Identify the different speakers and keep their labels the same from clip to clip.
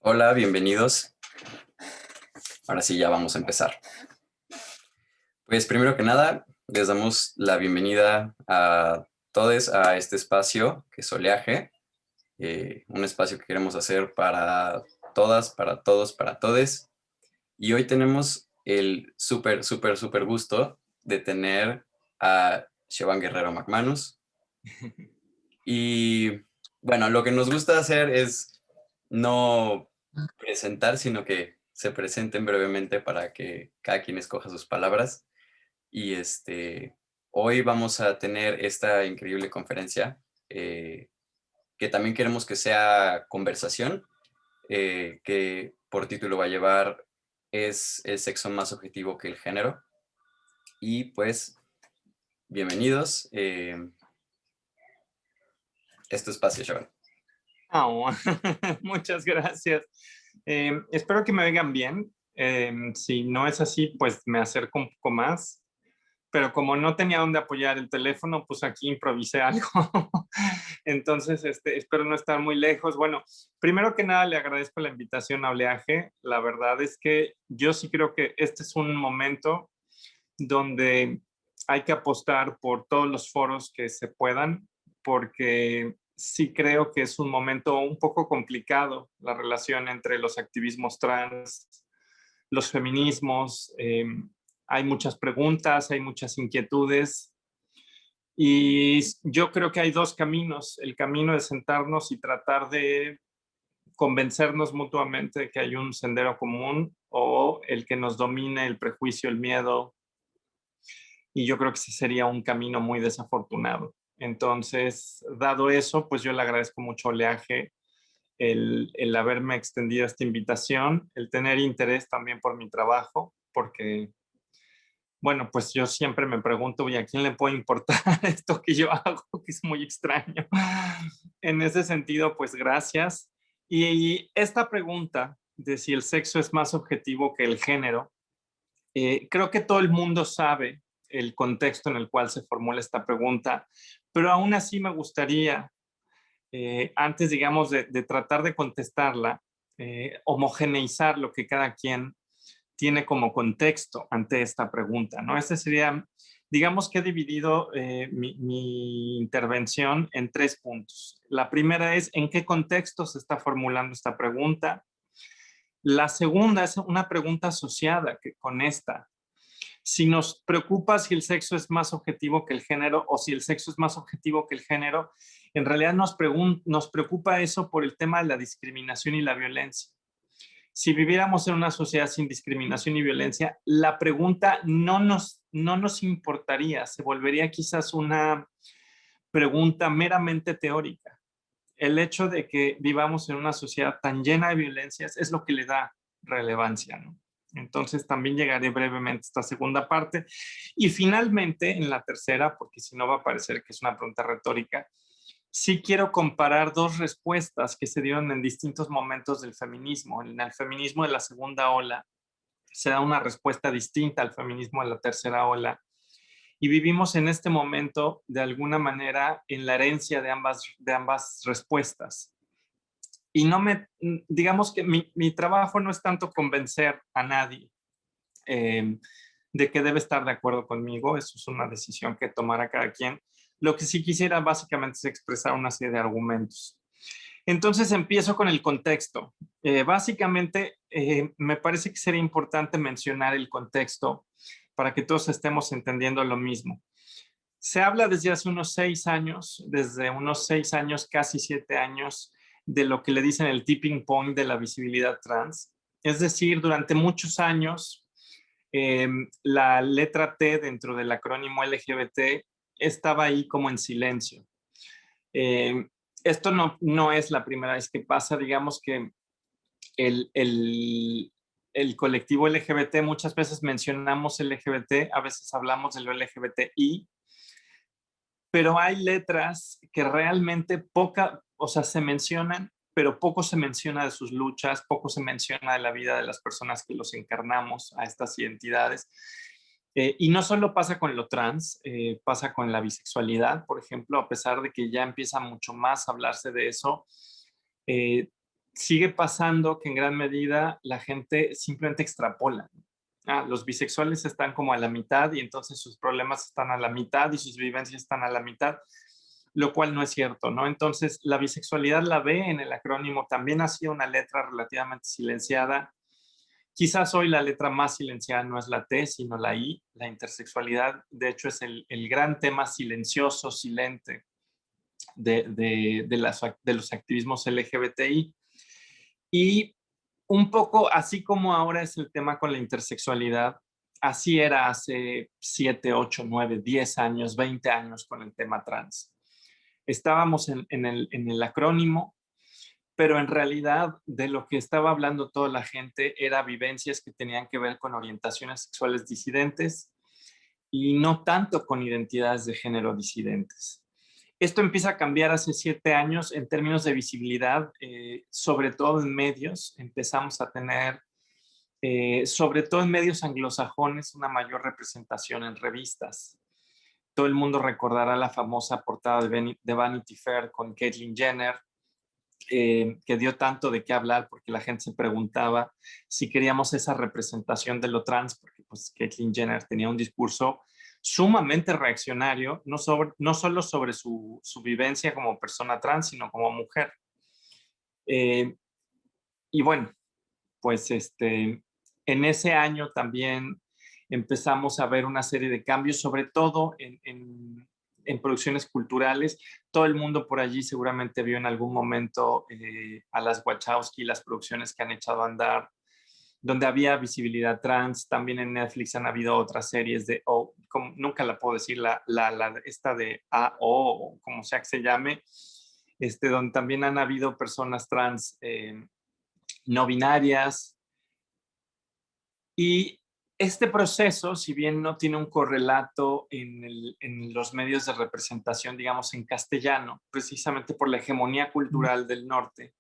Speaker 1: Hola, bienvenidos. Ahora sí, ya vamos a empezar. Pues primero que nada, les damos la bienvenida a todos a este espacio que es Oleaje, un espacio que queremos hacer para todas, para todos, para todes. Y hoy tenemos el súper gusto de tener a Siobhan Guerrero McManus. Y bueno, lo que nos gusta hacer es no presentar, sino que se presenten brevemente para que cada quien escoja sus palabras. Y hoy vamos a tener esta increíble conferencia que también queremos que sea conversación, que por título va a llevar ¿Es el sexo más objetivo que el género? Y pues, bienvenidos. Es tu espacio, Sharon.
Speaker 2: Oh, muchas gracias. Espero que me vengan bien. Si no es así, pues me acerco un poco más. Pero como no tenía dónde apoyar el teléfono, pues aquí improvisé algo. Entonces, espero no estar muy lejos. Bueno, primero que nada, le agradezco la invitación a Oleaje. La verdad es que yo sí creo que este es un momento donde hay que apostar por todos los foros que se puedan, porque sí creo que es un momento un poco complicado la relación entre los activismos trans, los feminismos. Hay muchas preguntas, hay muchas inquietudes y yo creo que hay dos caminos: el camino de sentarnos y tratar de convencernos mutuamente de que hay un sendero común, o el que nos domine el prejuicio, el miedo, y yo creo que ese sería un camino muy desafortunado. Entonces, dado eso, pues yo le agradezco mucho a Oleaje el haberme extendido esta invitación, el tener interés también por mi trabajo, porque, bueno, pues yo siempre me pregunto, ¿y a quién le puede importar esto que yo hago, que es muy extraño? En ese sentido, pues gracias. Y esta pregunta de si el sexo es más objetivo que el género, creo que todo el mundo sabe el contexto en el cual se formula esta pregunta, pero aún así me gustaría, antes, digamos, de tratar de contestarla, homogeneizar lo que cada quien tiene como contexto ante esta pregunta, ¿no? Este sería, digamos que he dividido mi intervención en tres puntos. La primera es en qué contexto se está formulando esta pregunta. La segunda es una pregunta asociada con esta: si nos preocupa si el sexo es más objetivo que el género, o si el sexo es más objetivo que el género, en realidad nos preocupa eso por el tema de la discriminación y la violencia. Si viviéramos en una sociedad sin discriminación y violencia, la pregunta no nos importaría, se volvería quizás una pregunta meramente teórica. El hecho de que vivamos en una sociedad tan llena de violencias es lo que le da relevancia, ¿no? Entonces también llegaré brevemente a esta segunda parte. Y finalmente, en la tercera, porque si no va a parecer que es una pregunta retórica, sí quiero comparar dos respuestas que se dieron en distintos momentos del feminismo. En el feminismo de la segunda ola se da una respuesta distinta al feminismo de la tercera ola, y vivimos en este momento de alguna manera en la herencia de ambas respuestas. Y no me, digamos que mi trabajo no es tanto convencer a nadie eh, de que debe estar de acuerdo conmigo. Eso es una decisión que tomará cada quien. Lo que sí quisiera básicamente es expresar una serie de argumentos. Entonces empiezo con el contexto. Básicamente, me parece que sería importante mencionar el contexto para que todos estemos entendiendo lo mismo. Se habla desde hace unos 6 años, desde unos 6 años, casi 7 años, de lo que le dicen el tipping point de la visibilidad trans. Es decir, durante muchos años, la letra T dentro del acrónimo LGBT estaba ahí como en silencio. Eh, Esto no es la primera vez que pasa. Digamos que el, el, el colectivo LGBT, muchas veces mencionamos LGBT, a veces hablamos de lo LGBTI, pero hay letras que realmente o sea, se mencionan, pero poco se menciona de sus luchas, poco se menciona de la vida de las personas que los encarnamos a estas identidades. Y no solo pasa con lo trans, pasa con la bisexualidad, por ejemplo. A pesar de que ya empieza mucho más a hablarse de eso, eh, sigue pasando que en gran medida la gente simplemente extrapola. Los bisexuales están como a la mitad y entonces sus problemas están a la mitad y sus vivencias están a la mitad, lo cual no es cierto, ¿no? Entonces, la bisexualidad, la B en el acrónimo, también ha sido una letra relativamente silenciada. Quizás hoy la letra más silenciada no es la T, sino la I. La intersexualidad, de hecho, es el gran tema silencioso, silente de los activismos LGBTI. Y un poco así como ahora es el tema con la intersexualidad, así era hace 7, 8, 9, 10 años, 20 años con el tema trans. Estábamos en el acrónimo, pero en realidad de lo que estaba hablando toda la gente era vivencias que tenían que ver con orientaciones sexuales disidentes y no tanto con identidades de género disidentes. Esto empieza a cambiar hace 7 años en términos de visibilidad, sobre todo en medios. Empezamos a tener, sobre todo en medios anglosajones, una mayor representación en revistas. Todo el mundo recordará la famosa portada de Vanity Fair con Caitlyn Jenner, que dio tanto de qué hablar porque la gente se preguntaba si queríamos esa representación de lo trans, porque pues Caitlyn Jenner tenía un discurso sumamente reaccionario, no solo sobre su vivencia como persona trans, sino como mujer. Y bueno, pues en ese año también empezamos a ver una serie de cambios, sobre todo en producciones culturales. Todo el mundo por allí seguramente vio en algún momento a las Wachowski, las producciones que han echado a andar, donde había visibilidad trans. También en Netflix han habido otras series de, nunca la puedo decir, esta de AO, o como sea que se llame, donde también han habido personas trans no binarias. Y este proceso, si bien no tiene un correlato en los medios de representación, digamos en castellano, precisamente por la hegemonía cultural del norte,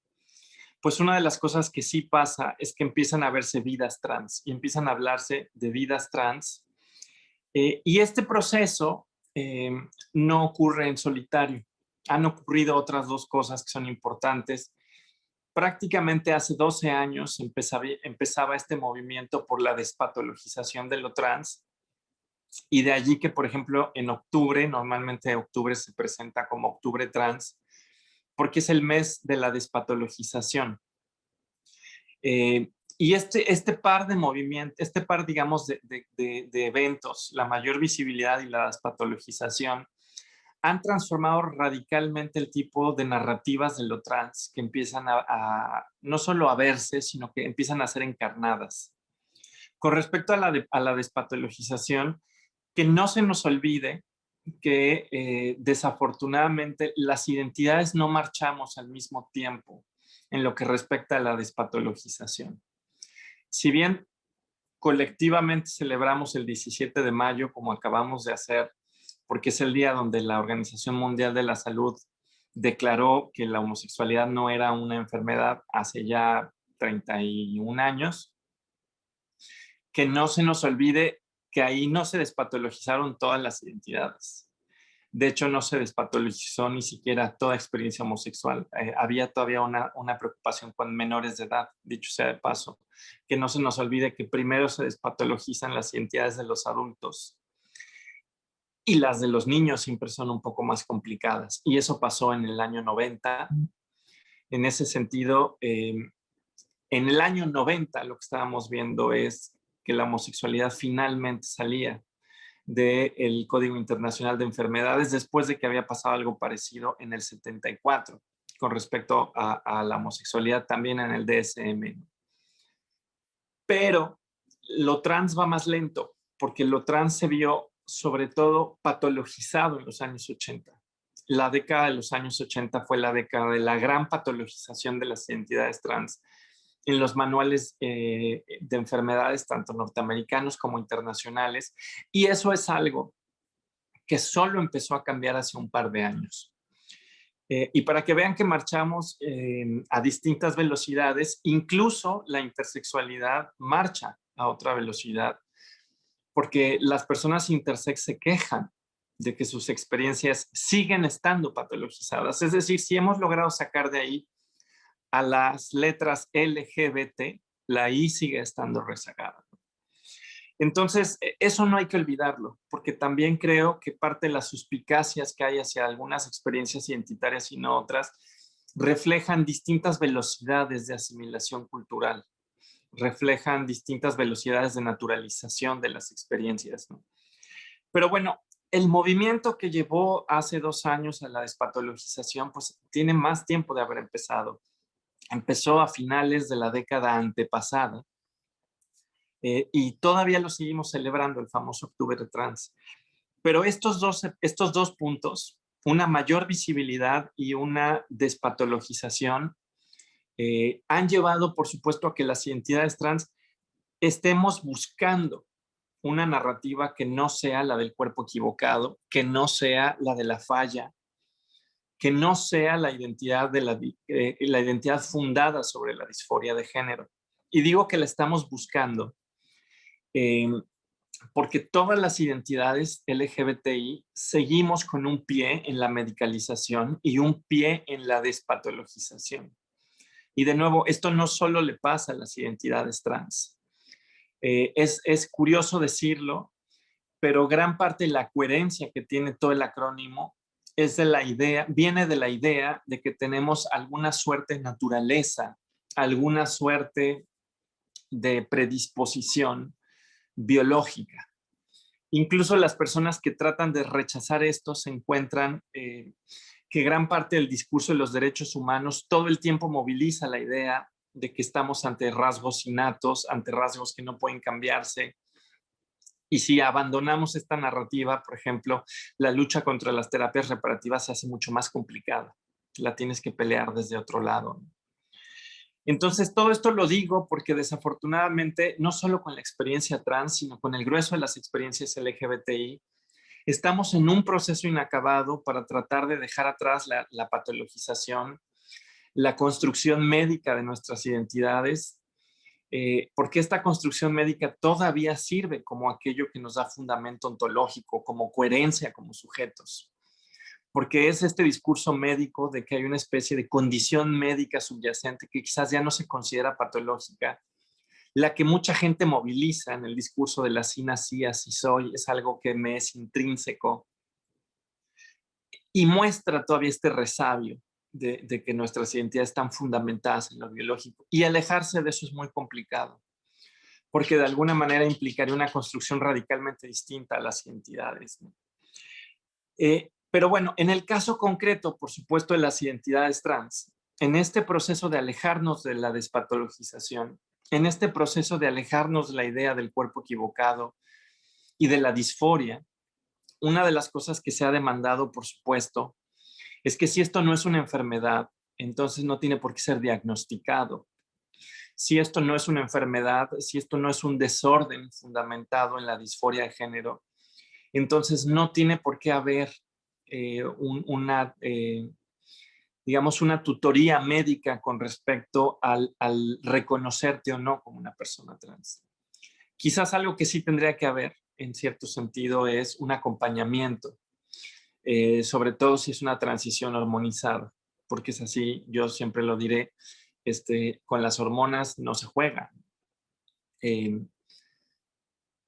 Speaker 2: pues una de las cosas que sí pasa es que empiezan a verse vidas trans y empiezan a hablarse de vidas trans. Y este proceso no ocurre en solitario. Han ocurrido otras dos cosas que son importantes. Prácticamente hace 12 años empezaba este movimiento por la despatologización de lo trans, y de allí que, por ejemplo, en octubre, normalmente octubre se presenta como Octubre Trans, porque es el mes de la despatologización. Y este par de movimientos, digamos, de eventos, la mayor visibilidad y la despatologización, han transformado radicalmente el tipo de narrativas de lo trans, que empiezan no solo a verse, sino que empiezan a ser encarnadas. Con respecto a la despatologización, que no se nos olvide que desafortunadamente las identidades no marchamos al mismo tiempo en lo que respecta a la despatologización. Si bien colectivamente celebramos el 17 de mayo, como acabamos de hacer, porque es el día donde la Organización Mundial de la Salud declaró que la homosexualidad no era una enfermedad hace ya 31 años, que no se nos olvide que ahí no se despatologizaron todas las identidades. De hecho, no se despatologizó ni siquiera toda experiencia homosexual. Había todavía una preocupación con menores de edad, dicho sea de paso. Que no se nos olvide que primero se despatologizan las identidades de los adultos y las de los niños siempre son un poco más complicadas. Y eso pasó en el año 90. En ese sentido, en el año 90 lo que estábamos viendo es que la homosexualidad finalmente salía del Código Internacional de Enfermedades después de que había pasado algo parecido en el 74 con respecto a la homosexualidad también en el DSM. Pero lo trans va más lento porque lo trans se vio sobre todo patologizado en los años 80. La década de los años 80 fue la década de la gran patologización de las identidades trans en los manuales de enfermedades, tanto norteamericanos como internacionales, y eso es algo que solo empezó a cambiar hace un par de años. Y para que vean que marchamos a distintas velocidades, incluso la intersexualidad marcha a otra velocidad, porque las personas intersex se quejan de que sus experiencias siguen estando patologizadas. Es decir, si hemos logrado sacar de ahí a las letras LGBT, la I sigue estando rezagada. Entonces, eso no hay que olvidarlo, porque también creo que parte de las suspicacias que hay hacia algunas experiencias identitarias y no otras reflejan distintas velocidades de asimilación cultural, reflejan distintas velocidades de naturalización de las experiencias, ¿no? Pero bueno, el movimiento que llevó hace 2 años a la despatologización, pues tiene más tiempo de haber empezado. Empezó a finales de la década antepasada, y todavía lo seguimos celebrando, el famoso Octubre Trans. Pero estos dos puntos, una mayor visibilidad y una despatologización, han llevado, por supuesto, a que las identidades trans estemos buscando una narrativa que no sea la del cuerpo equivocado, que no sea la de la falla, que no sea la identidad, la identidad fundada sobre la disforia de género. Y digo que la estamos buscando eh, porque todas las identidades LGBTI seguimos con un pie en la medicalización y un pie en la despatologización. Y de nuevo, esto no solo le pasa a las identidades trans. Es curioso decirlo, pero gran parte de la coherencia que tiene todo el acrónimo es de la idea, viene de la idea de que tenemos alguna suerte de naturaleza, alguna suerte de predisposición biológica. Incluso las personas que tratan de rechazar esto se encuentran que gran parte del discurso de los derechos humanos todo el tiempo moviliza la idea de que estamos ante rasgos innatos, ante rasgos que no pueden cambiarse. Y si abandonamos esta narrativa, por ejemplo, la lucha contra las terapias reparativas se hace mucho más complicada. La tienes que pelear desde otro lado. Entonces, todo esto lo digo porque desafortunadamente, no solo con la experiencia trans, sino con el grueso de las experiencias LGBTI, estamos en un proceso inacabado para tratar de dejar atrás la patologización, la construcción médica de nuestras identidades, porque esta construcción médica todavía sirve como aquello que nos da fundamento ontológico, como coherencia como sujetos. Porque es este discurso médico de que hay una especie de condición médica subyacente que quizás ya no se considera patológica, la que mucha gente moviliza en el discurso de la así nací, así soy, es algo que me es intrínseco y muestra todavía este resabio de que nuestras identidades están fundamentadas en lo biológico. Y alejarse de eso es muy complicado, porque de alguna manera implicaría una construcción radicalmente distinta a las identidades, ¿no? Pero bueno, en el caso concreto, por supuesto, de las identidades trans, en este proceso de alejarnos de la despatologización, en este proceso de alejarnos de la idea del cuerpo equivocado y de la disforia, una de las cosas que se ha demandado, por supuesto, es que si esto no es una enfermedad, entonces no tiene por qué ser diagnosticado. Si esto no es una enfermedad, si esto no es un desorden fundamentado en la disforia de género, entonces no tiene por qué haber digamos, una tutoría médica con respecto al reconocerte o no como una persona trans. Quizás algo que sí tendría que haber, en cierto sentido, es un acompañamiento, sobre todo si es una transición hormonizada, porque es así, yo siempre lo diré, con las hormonas no se juega.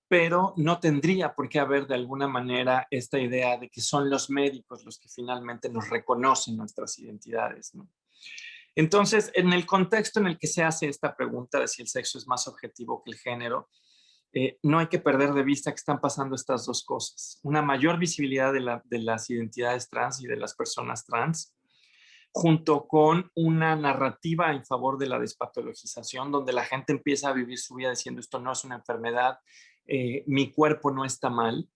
Speaker 2: Pero no tendría por qué haber de alguna manera esta idea de que son los médicos los que finalmente nos reconocen nuestras identidades, ¿no? Entonces, en el contexto en el que se hace esta pregunta de si el sexo es más objetivo que el género, no hay que perder de vista que están pasando estas dos cosas. Una mayor visibilidad de las identidades trans y de las personas trans, junto con una narrativa en favor de la despatologización, donde la gente empieza a vivir su vida diciendo esto no es una enfermedad, mi cuerpo no está mal.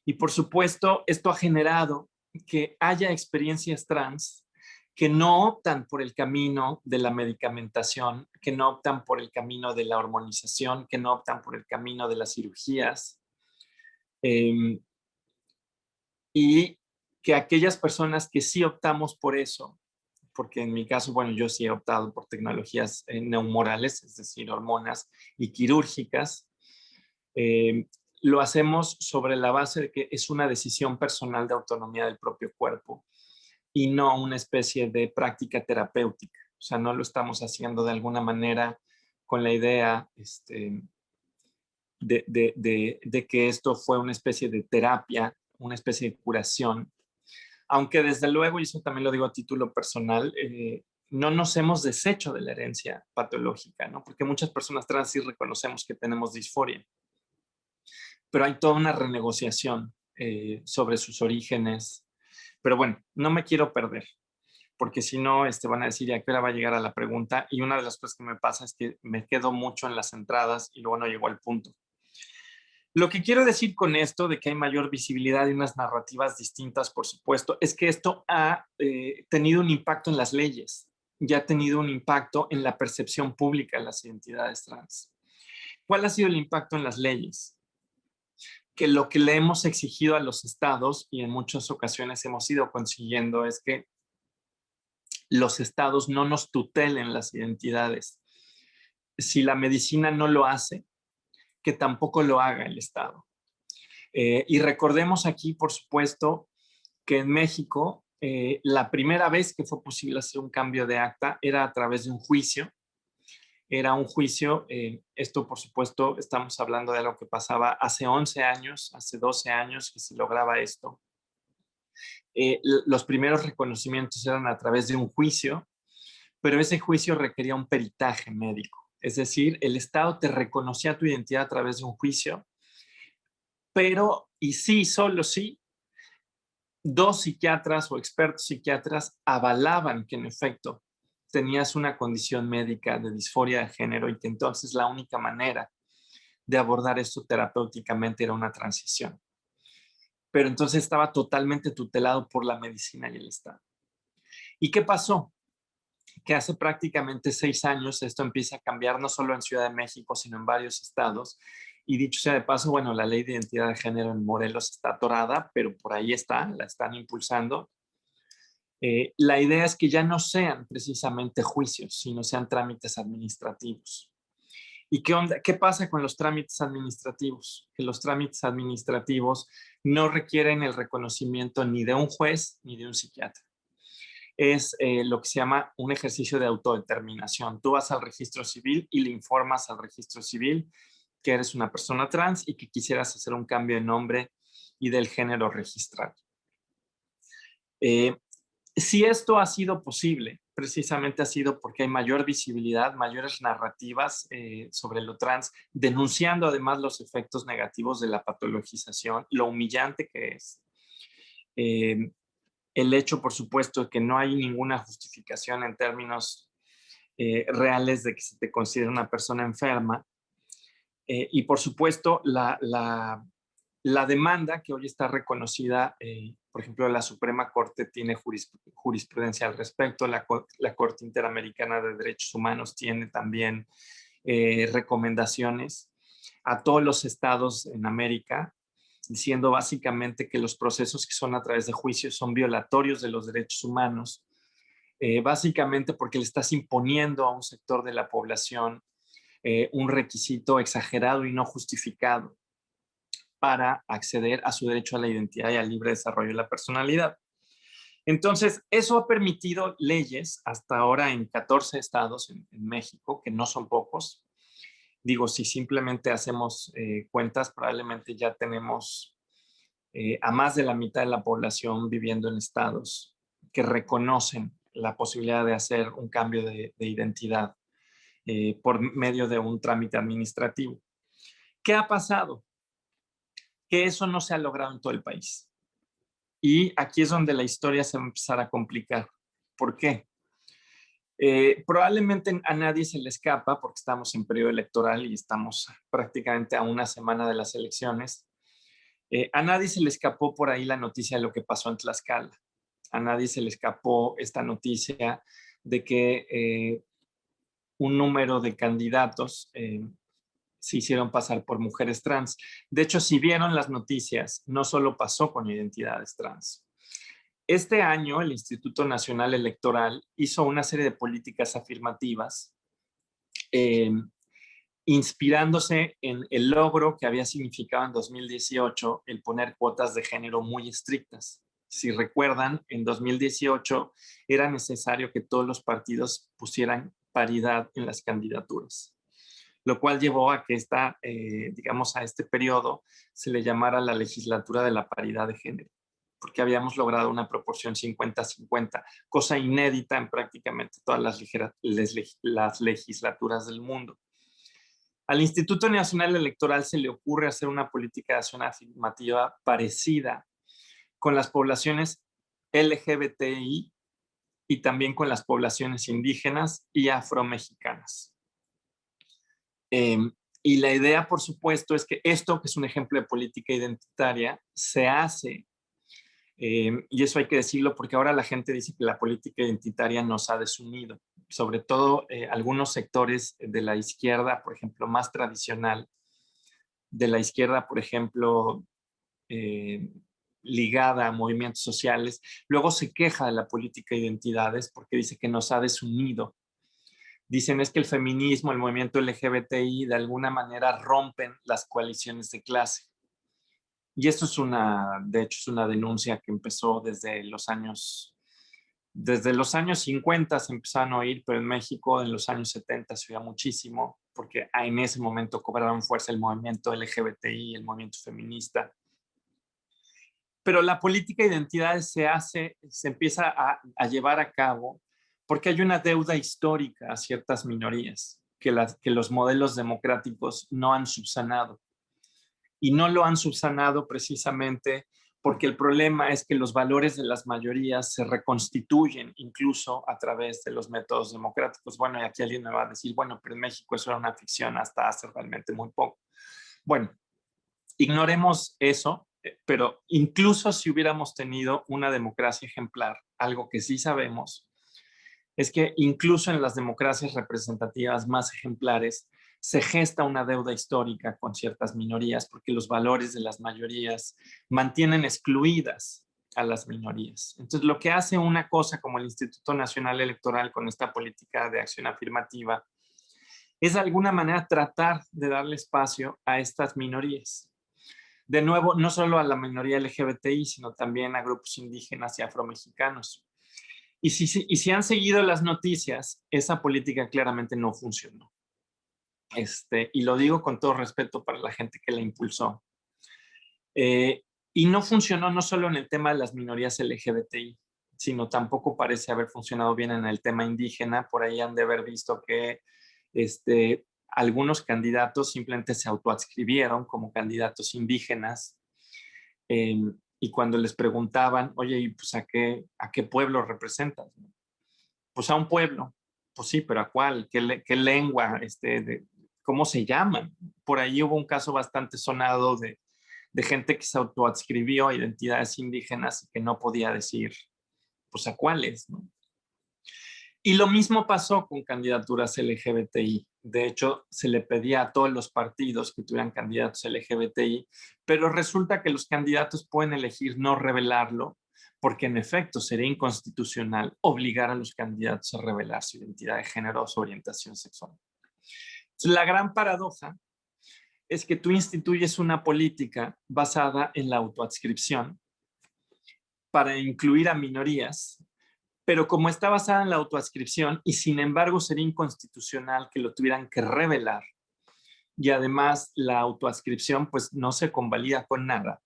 Speaker 2: Y por supuesto, esto ha generado que haya experiencias trans que no optan por el camino de la medicamentación, que no optan por el camino de la hormonización, que no optan por el camino de las cirugías. Y que aquellas personas que sí optamos por eso, porque en mi caso, bueno, yo sí he optado por tecnologías neumorales, es decir, hormonas y quirúrgicas, lo hacemos sobre la base de que es una decisión personal de autonomía del propio cuerpo y no una especie de práctica terapéutica. sea, no lo estamos haciendo de alguna manera con la idea de que esto fue una especie de terapia, una especie de curación. Aunque desde luego, y eso también lo digo a título personal, no nos hemos deshecho de la herencia patológica, ¿no? Porque muchas personas trans sí reconocemos que tenemos disforia, pero hay toda una renegociación sobre sus orígenes. Pero bueno, no me quiero perder, porque si no, van a decir, ¿a qué hora va a llegar a la pregunta? Y una de las cosas que me pasa es que me quedo mucho en las entradas y luego no llego al punto. Lo que quiero decir con esto de que hay mayor visibilidad y unas narrativas distintas, por supuesto, es que esto ha tenido un impacto en las leyes y ha tenido un impacto en la percepción pública de las identidades trans. ¿Cuál ha sido el impacto en las leyes? Que lo que le hemos exigido a los estados, y en muchas ocasiones hemos ido consiguiendo, es que los estados no nos tutelen las identidades. Si la medicina no lo hace, que tampoco lo haga el estado. Y recordemos aquí, por supuesto, que en México la primera vez que fue posible hacer un cambio de acta era a través de un juicio. Era un juicio, esto por supuesto estamos hablando de algo que pasaba hace 11 años, hace 12 años que se lograba esto. Los primeros reconocimientos eran a través de un juicio, pero ese juicio requería un peritaje médico. Es decir, el Estado te reconocía tu identidad a través de un juicio, pero, y sí, solo sí, dos psiquiatras o expertos psiquiatras avalaban que en efecto tenías una condición médica de disforia de género y que entonces la única manera de abordar esto terapéuticamente era una transición. Pero entonces estaba totalmente tutelado por la medicina y el Estado. ¿Y qué pasó? Que hace prácticamente 6 años esto empieza a cambiar no solo en Ciudad de México, sino en varios estados. Y dicho sea de paso, bueno, la ley de identidad de género en Morelos está atorada, pero por ahí está, la están impulsando. La idea es que ya no sean precisamente juicios, sino sean trámites administrativos. ¿Y qué onda? ¿Qué pasa con los trámites administrativos? Que los trámites administrativos no requieren el reconocimiento ni de un juez ni de un psiquiatra. Es lo que se llama un ejercicio de autodeterminación. Tú vas al registro civil y le informas al registro civil que eres una persona trans y que quisieras hacer un cambio de nombre y del género registrado. Si esto ha sido posible, precisamente ha sido porque hay mayor visibilidad, mayores narrativas sobre lo trans, denunciando además los efectos negativos de la patologización, lo humillante que es. El hecho, por supuesto, de que no hay ninguna justificación en términos reales de que se te considere una persona enferma. Y, por supuesto, la demanda que hoy está reconocida, por ejemplo, la Suprema Corte tiene jurisprudencia al respecto, la Corte Interamericana de Derechos Humanos tiene también recomendaciones a todos los estados en América, diciendo básicamente que los procesos que son a través de juicios son violatorios de los derechos humanos, básicamente porque le estás imponiendo a un sector de la población un requisito exagerado y no justificado para acceder a su derecho a la identidad y al libre desarrollo de la personalidad. Entonces, eso ha permitido leyes hasta ahora en 14 estados en México, que no son pocos. Digo, si simplemente hacemos cuentas, probablemente ya tenemos a más de la mitad de la población viviendo en estados que reconocen la posibilidad de hacer un cambio de identidad por medio de un trámite administrativo. ¿Qué ha pasado? Que eso no se ha logrado en todo el país. Y aquí es donde la historia se va a empezar a complicar. ¿Por qué? Probablemente a nadie se le escapa, porque estamos en periodo electoral y estamos prácticamente a una semana de las elecciones. A nadie se le escapó por ahí la noticia de lo que pasó en Tlaxcala. A nadie se le escapó esta noticia de que un número de candidatos se hicieron pasar por mujeres trans. De hecho, si vieron las noticias, no solo pasó con identidades trans. Este año, el Instituto Nacional Electoral hizo una serie de políticas afirmativas inspirándose en el logro que había significado en 2018 el poner cuotas de género muy estrictas. Si recuerdan, en 2018 era necesario que todos los partidos pusieran paridad en las candidaturas, lo cual llevó a que digamos, a este periodo se le llamara la legislatura de la paridad de género, porque habíamos logrado una proporción 50-50, cosa inédita en prácticamente todas las legislaturas del mundo. Al Instituto Nacional Electoral se le ocurre hacer una política de acción afirmativa parecida con las poblaciones LGBTI y también con las poblaciones indígenas y afromexicanas. Y la idea, por supuesto, es que esto, que es un ejemplo de política identitaria, se hace, y eso hay que decirlo porque ahora la gente dice que la política identitaria nos ha desunido, sobre todo algunos sectores de la izquierda, por ejemplo, más tradicional, de la izquierda, por ejemplo, ligada a movimientos sociales, luego se queja de la política de identidades porque dice que nos ha desunido. Dicen es que el feminismo, el movimiento LGBTI, de alguna manera rompen las coaliciones de clase. Y esto es de hecho, es una denuncia que empezó desde los años 50 se empezaron a oír, pero en México en los años 70 se oía muchísimo, porque en ese momento cobraron fuerza el movimiento LGBTI, el movimiento feminista. Pero la política de identidades se empieza a llevar a cabo porque hay una deuda histórica a ciertas minorías que los modelos democráticos no han subsanado. Y no lo han subsanado precisamente porque el problema es que los valores de las mayorías se reconstituyen incluso a través de los métodos democráticos. Bueno, y aquí alguien me va a decir, bueno, pero en México eso era una ficción hasta hace realmente muy poco. Bueno, ignoremos eso, pero incluso si hubiéramos tenido una democracia ejemplar, algo que sí sabemos, es que incluso en las democracias representativas más ejemplares se gesta una deuda histórica con ciertas minorías porque los valores de las mayorías mantienen excluidas a las minorías. Entonces, lo que hace una cosa como el Instituto Nacional Electoral con esta política de acción afirmativa es de alguna manera tratar de darle espacio a estas minorías. De nuevo, no solo a la minoría LGBTI, sino también a grupos indígenas y afromexicanos. Y si han seguido las noticias, esa política claramente no funcionó. Y lo digo con todo respeto para la gente que la impulsó. Y no funcionó no solo en el tema de las minorías LGBTI, sino tampoco parece haber funcionado bien en el tema indígena. Por ahí han de haber visto que algunos candidatos simplemente se autoadscribieron como candidatos indígenas. Y cuando les preguntaban, oye, ¿y pues a qué pueblo representas? Pues a un pueblo. Pues sí, pero ¿a cuál? ¿Qué lengua? ¿Cómo se llaman? Por ahí hubo un caso bastante sonado de gente que se autoadscribió a identidades indígenas y que no podía decir, pues a cuáles, ¿no? Y lo mismo pasó con candidaturas LGBTI. De hecho, se le pedía a todos los partidos que tuvieran candidatos LGBTI, pero resulta que los candidatos pueden elegir no revelarlo, porque en efecto sería inconstitucional obligar a los candidatos a revelar su identidad de género o su orientación sexual. Entonces, la gran paradoja es que tú instituyes una política basada en la autoadscripción para incluir a minorías, pero como está basada en la autoadscripción y sin embargo sería inconstitucional que lo tuvieran que revelar, y además la autoadscripción pues no se convalida con nada.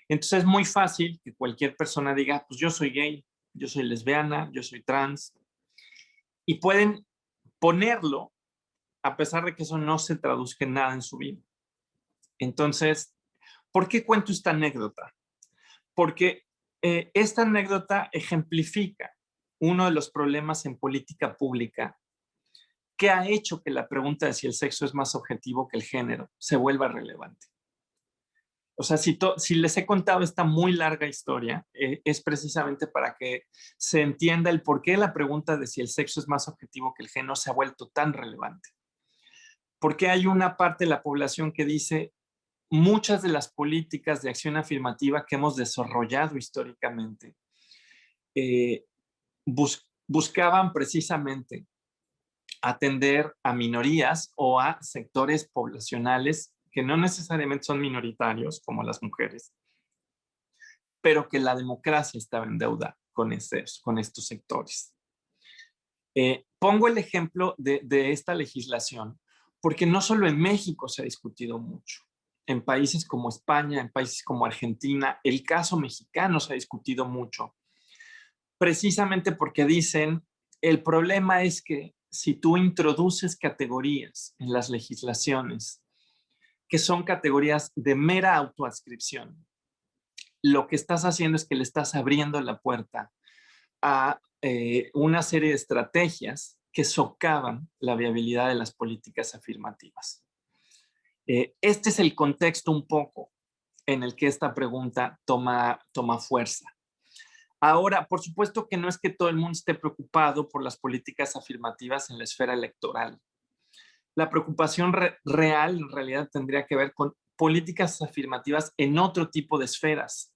Speaker 2: Entonces es muy fácil que cualquier persona diga, pues yo soy gay, yo soy lesbiana, yo soy trans, y pueden ponerlo a pesar de que eso no se traduzca en nada en su vida. Entonces, ¿por qué cuento esta anécdota? Porque esta anécdota ejemplifica uno de los problemas en política pública que ha hecho que la pregunta de si el sexo es más objetivo que el género se vuelva relevante. O sea, si les he contado esta muy larga historia, es precisamente para que se entienda el por qué la pregunta de si el sexo es más objetivo que el género se ha vuelto tan relevante. Porque hay una parte de la población que dice, muchas de las políticas de acción afirmativa que hemos desarrollado históricamente buscaban precisamente atender a minorías o a sectores poblacionales que no necesariamente son minoritarios, como las mujeres, pero que la democracia estaba en deuda con estos sectores. Pongo el ejemplo de esta legislación porque no solo en México se ha discutido mucho. En países como España, en países como Argentina, el caso mexicano se ha discutido mucho. Precisamente porque dicen, el problema es que si tú introduces categorías en las legislaciones que son categorías de mera autoadscripción, lo que estás haciendo es que le estás abriendo la puerta a una serie de estrategias que socavan la viabilidad de las políticas afirmativas. Este es el contexto un poco en el que esta pregunta toma fuerza. Ahora, por supuesto que no es que todo el mundo esté preocupado por las políticas afirmativas en la esfera electoral. La preocupación real en realidad tendría que ver con políticas afirmativas en otro tipo de esferas,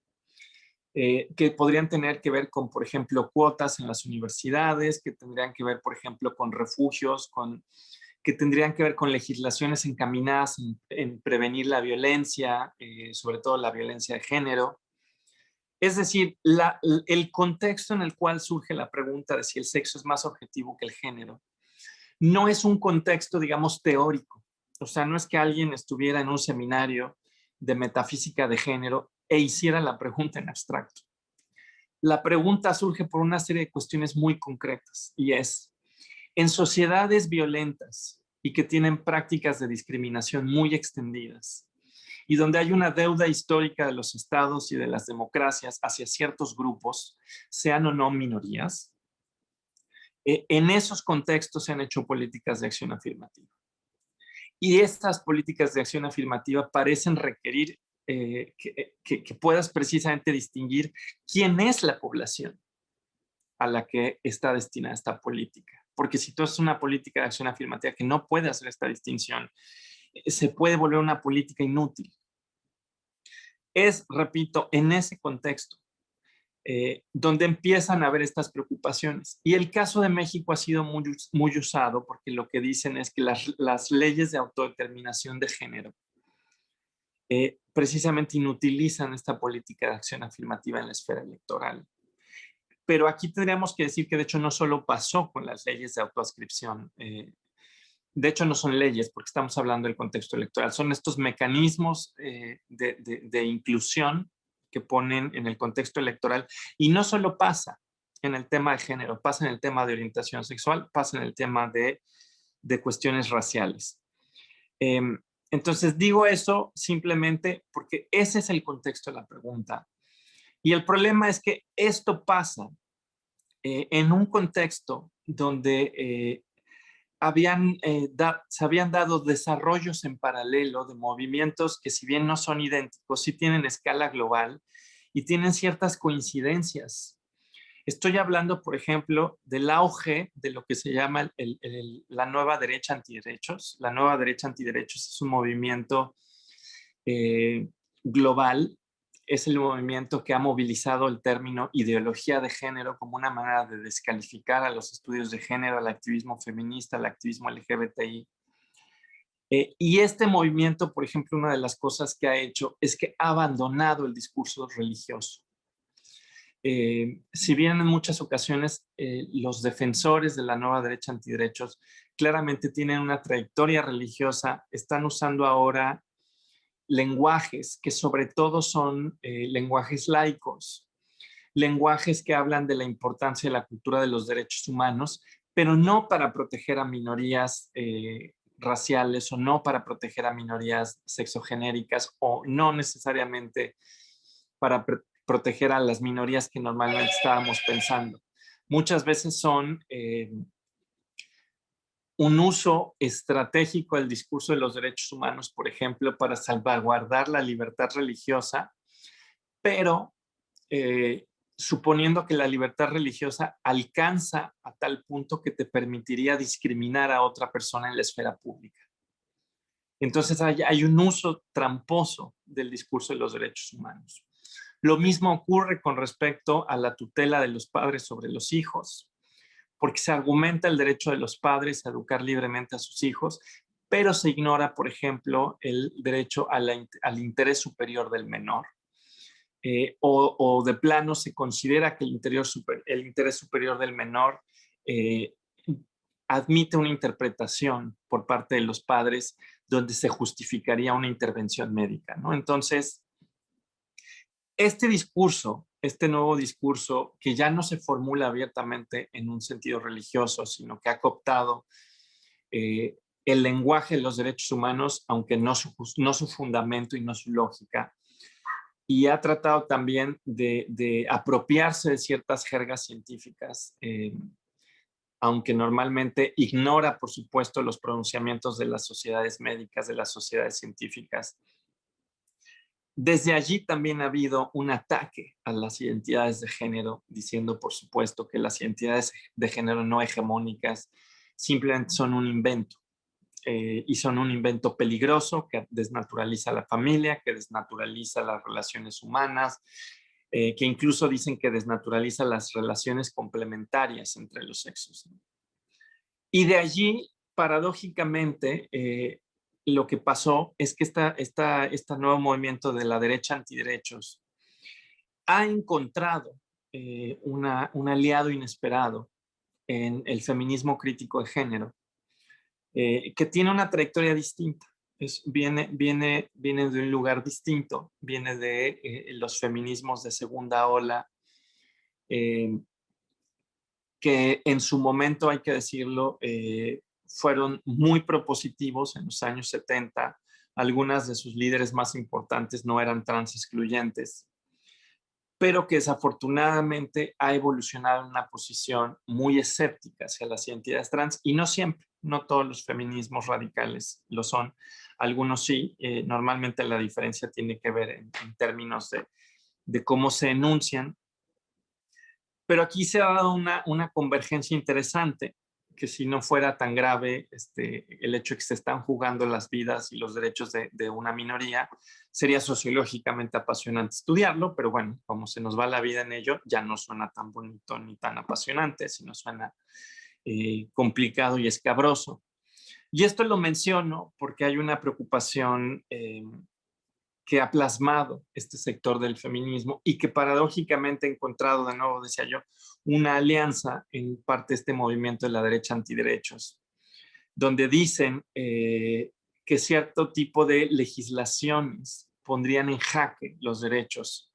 Speaker 2: que podrían tener que ver con, por ejemplo, cuotas en las universidades, que tendrían que ver, por ejemplo, con refugios, que tendrían que ver con legislaciones encaminadas en prevenir la violencia, sobre todo la violencia de género. Es decir, el contexto en el cual surge la pregunta de si el sexo es más objetivo que el género no es un contexto, digamos, teórico. O sea, no es que alguien estuviera en un seminario de metafísica de género e hiciera la pregunta en abstracto. La pregunta surge por una serie de cuestiones muy concretas y es, en sociedades violentas y que tienen prácticas de discriminación muy extendidas y donde hay una deuda histórica de los estados y de las democracias hacia ciertos grupos, sean o no minorías, en esos contextos se han hecho políticas de acción afirmativa. Y estas políticas de acción afirmativa parecen requerir que puedas precisamente distinguir quién es la población a la que está destinada esta política. Porque si tú haces una política de acción afirmativa que no puede hacer esta distinción, se puede volver una política inútil. Es, repito, en ese contexto donde empiezan a haber estas preocupaciones. Y el caso de México ha sido muy usado porque lo que dicen es que las leyes de autodeterminación de género precisamente inutilizan esta política de acción afirmativa en la esfera electoral. Pero aquí tendríamos que decir que de hecho no solo pasó con las leyes de autoadscripción, de hecho no son leyes porque estamos hablando del contexto electoral, son estos mecanismos de inclusión que ponen en el contexto electoral y no solo pasa en el tema de género, pasa en el tema de orientación sexual, pasa en el tema de cuestiones raciales. Entonces digo eso simplemente porque ese es el contexto de la pregunta. Y el problema es que esto pasa en un contexto donde se habían dado desarrollos en paralelo de movimientos que si bien no son idénticos, sí tienen escala global y tienen ciertas coincidencias. Estoy hablando, por ejemplo, del auge de lo que se llama la nueva derecha antiderechos. La nueva derecha antiderechos es un movimiento global. Es el movimiento que ha movilizado el término ideología de género como una manera de descalificar a los estudios de género, al activismo feminista, al activismo LGBTI. Y este movimiento, por ejemplo, una de las cosas que ha hecho es que ha abandonado el discurso religioso. Si bien en muchas ocasiones los defensores de la nueva derecha antiderechos claramente tienen una trayectoria religiosa, están usando ahora lenguajes que sobre todo son lenguajes laicos, lenguajes que hablan de la importancia de la cultura de los derechos humanos, pero no para proteger a minorías raciales o no para proteger a minorías sexogenéricas o no necesariamente para proteger a las minorías que normalmente estábamos pensando. Muchas veces son un uso estratégico del discurso de los derechos humanos, por ejemplo, para salvaguardar la libertad religiosa, pero suponiendo que la libertad religiosa alcanza a tal punto que te permitiría discriminar a otra persona en la esfera pública. Entonces hay un uso tramposo del discurso de los derechos humanos. Lo mismo ocurre con respecto a la tutela de los padres sobre los hijos, porque se argumenta el derecho de los padres a educar libremente a sus hijos, pero se ignora, por ejemplo, el derecho al interés superior del menor. o de plano se considera que el interés superior del menor admite una interpretación por parte de los padres donde se justificaría una intervención médica, ¿no? Entonces, este nuevo discurso, que ya no se formula abiertamente en un sentido religioso, sino que ha cooptado el lenguaje de los derechos humanos, aunque no su fundamento y no su lógica, y ha tratado también de apropiarse de ciertas jergas científicas, aunque normalmente ignora, por supuesto, los pronunciamientos de las sociedades médicas, de las sociedades científicas. Desde allí también ha habido un ataque a las identidades de género, diciendo, por supuesto, que las identidades de género no hegemónicas simplemente son un invento. Y son un invento peligroso que desnaturaliza la familia, que desnaturaliza las relaciones humanas, que incluso dicen que desnaturaliza las relaciones complementarias entre los sexos. Y de allí, paradójicamente, lo que pasó es que este nuevo movimiento de la derecha antiderechos ha encontrado un aliado inesperado en el feminismo crítico de género, que tiene una trayectoria distinta. Viene de un lugar distinto, viene de los feminismos de segunda ola, que en su momento, hay que decirlo, fueron muy propositivos en los años 70. Algunas de sus líderes más importantes no eran trans excluyentes, pero que desafortunadamente ha evolucionado en una posición muy escéptica hacia las identidades trans, y no siempre, no todos los feminismos radicales lo son, algunos sí. Normalmente la diferencia tiene que ver en términos de cómo se enuncian, pero aquí se ha dado una convergencia interesante, que si no fuera tan grave el hecho de que se están jugando las vidas y los derechos de una minoría, sería sociológicamente apasionante estudiarlo, pero bueno, como se nos va la vida en ello, ya no suena tan bonito ni tan apasionante, sino suena complicado y escabroso. Y esto lo menciono porque hay una preocupación que ha plasmado este sector del feminismo y que paradójicamente ha encontrado, de nuevo decía yo, una alianza en parte de este movimiento de la derecha antiderechos, donde dicen que cierto tipo de legislaciones pondrían en jaque los derechos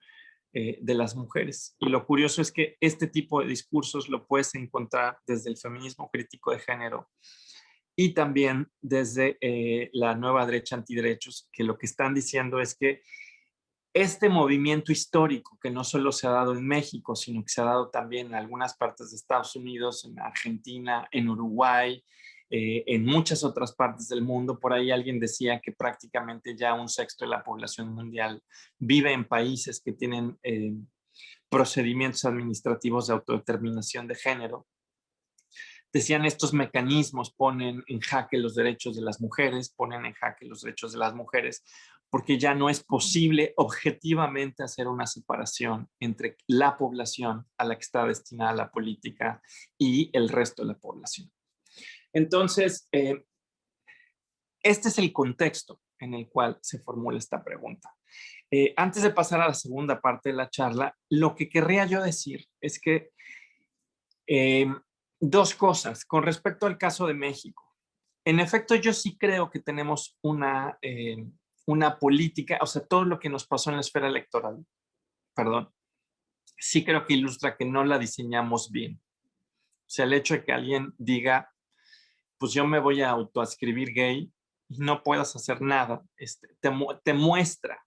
Speaker 2: de las mujeres. Y lo curioso es que este tipo de discursos lo puedes encontrar desde el feminismo crítico de género y también desde la nueva derecha antiderechos, que lo que están diciendo es que este movimiento histórico, que no solo se ha dado en México, sino que se ha dado también en algunas partes de Estados Unidos, en Argentina, en Uruguay, en muchas otras partes del mundo. Por ahí alguien decía que prácticamente ya un sexto de la población mundial vive en países que tienen procedimientos administrativos de autodeterminación de género. Decían, estos mecanismos ponen en jaque los derechos de las mujeres, ponen en jaque los derechos de las mujeres, porque ya no es posible objetivamente hacer una separación entre la población a la que está destinada la política y el resto de la población. Entonces, este es el contexto en el cual se formula esta pregunta. Antes de pasar a la segunda parte de la charla, lo que querría yo decir es que dos cosas con respecto al caso de México. En efecto, yo sí creo que tenemos una política, o sea, todo lo que nos pasó en la esfera electoral, perdón, sí creo que ilustra que no la diseñamos bien. O sea, el hecho de que alguien diga, pues yo me voy a autoadscribir gay y no puedas hacer nada, te muestra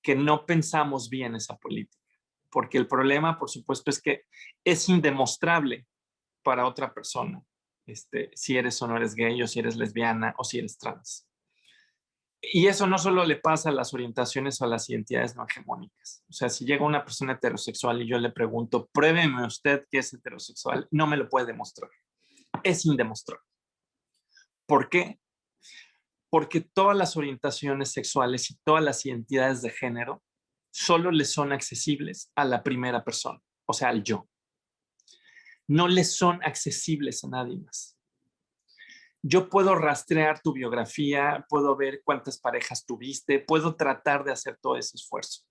Speaker 2: que no pensamos bien esa política. Porque el problema, por supuesto, es que es indemostrable para otra persona si eres o no eres gay, o si eres lesbiana, o si eres trans. Y eso no solo le pasa a las orientaciones o a las identidades no hegemónicas. O sea, si llega una persona heterosexual y yo le pregunto, pruébeme usted que es heterosexual, no me lo puede demostrar. Es indemostrable. ¿Por qué? Porque todas las orientaciones sexuales y todas las identidades de género solo le son accesibles a la primera persona, o sea, al yo. No le son accesibles a nadie más. Yo puedo rastrear tu biografía, puedo ver cuántas parejas tuviste, puedo tratar de hacer todo ese esfuerzo,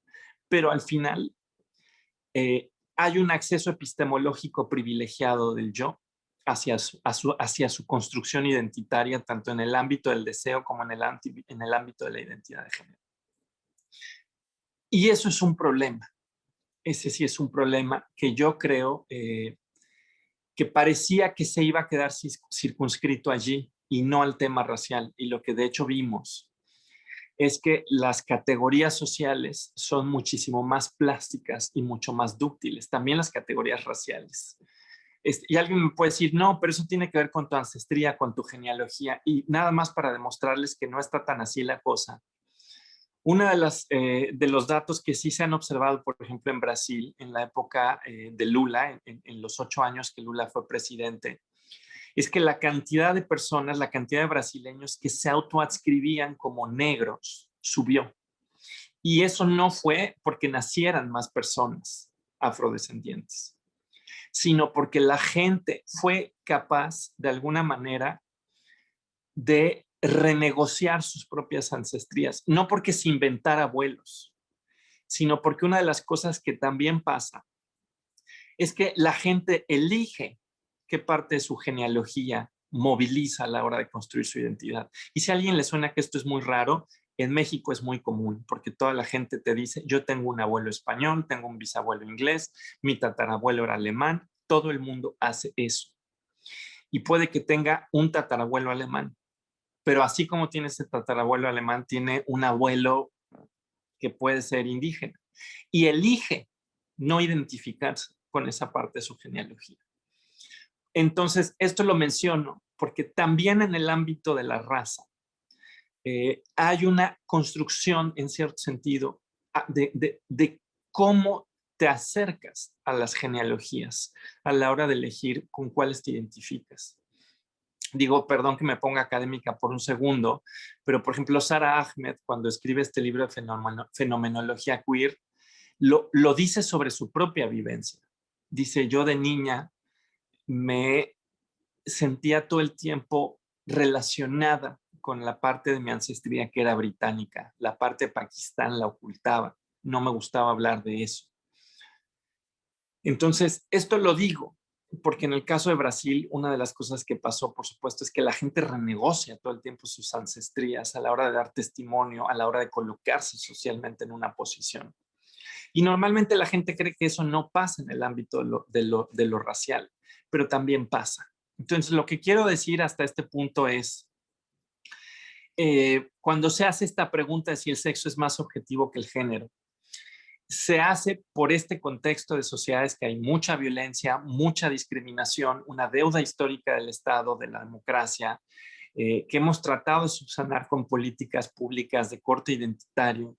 Speaker 2: pero al final hay un acceso epistemológico privilegiado del yo hacia su construcción identitaria, tanto en el ámbito del deseo como en el ámbito de la identidad de género. Y eso es un problema. Ese sí es un problema que yo creo que parecía que se iba a quedar circunscrito allí y no al tema racial. Y lo que de hecho vimos es que las categorías sociales son muchísimo más plásticas y mucho más dúctiles, también las categorías raciales. Y alguien me puede decir, no, pero eso tiene que ver con tu ancestría, con tu genealogía, y nada más para demostrarles que no está tan así la cosa. Uno de los datos que sí se han observado, por ejemplo, en Brasil, en la época de Lula, en los 8 años que Lula fue presidente, es que la cantidad de personas, la cantidad de brasileños que se autoadscribían como negros subió. Y eso no fue porque nacieran más personas afrodescendientes, sino porque la gente fue capaz, de alguna manera, de renegociar sus propias ancestrías, no porque se inventara abuelos, sino porque una de las cosas que también pasa es que la gente elige qué parte de su genealogía moviliza a la hora de construir su identidad. Y si a alguien le suena que esto es muy raro, en México es muy común, porque toda la gente te dice, yo tengo un abuelo español, tengo un bisabuelo inglés, mi tatarabuelo era alemán, todo el mundo hace eso. Y puede que tenga un tatarabuelo alemán, pero así como tiene ese tatarabuelo alemán, tiene un abuelo que puede ser indígena y elige no identificarse con esa parte de su genealogía. Entonces, esto lo menciono porque también en el ámbito de la raza hay una construcción, en cierto sentido, de cómo te acercas a las genealogías a la hora de elegir con cuáles te identificas. Digo, perdón que me ponga académica por un segundo, pero por ejemplo, Sara Ahmed, cuando escribe este libro de fenomenología queer, lo dice sobre su propia vivencia. Dice, yo de niña me sentía todo el tiempo relacionada con la parte de mi ancestría que era británica. La parte de Pakistán la ocultaba. No me gustaba hablar de eso. Entonces, esto lo digo porque en el caso de Brasil, una de las cosas que pasó, por supuesto, es que la gente renegocia todo el tiempo sus ancestrías a la hora de dar testimonio, a la hora de colocarse socialmente en una posición. Y normalmente la gente cree que eso no pasa en el ámbito de lo racial, pero también pasa. Entonces, lo que quiero decir hasta este punto es, cuando se hace esta pregunta de si el sexo es más objetivo que el género, se hace por este contexto de sociedades que hay mucha violencia, mucha discriminación, una deuda histórica del Estado, de la democracia, que hemos tratado de subsanar con políticas públicas de corte identitario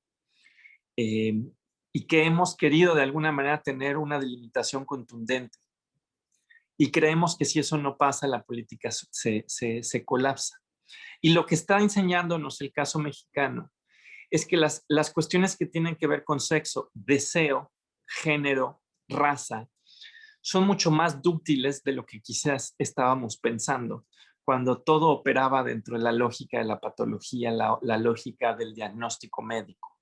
Speaker 2: y que hemos querido de alguna manera tener una delimitación contundente. Y creemos que si eso no pasa, la política se colapsa. Y lo que está enseñándonos el caso mexicano es que las cuestiones que tienen que ver con sexo, deseo, género, raza, son mucho más dúctiles de lo que quizás estábamos pensando cuando todo operaba dentro de la lógica de la patología, la lógica del diagnóstico médico.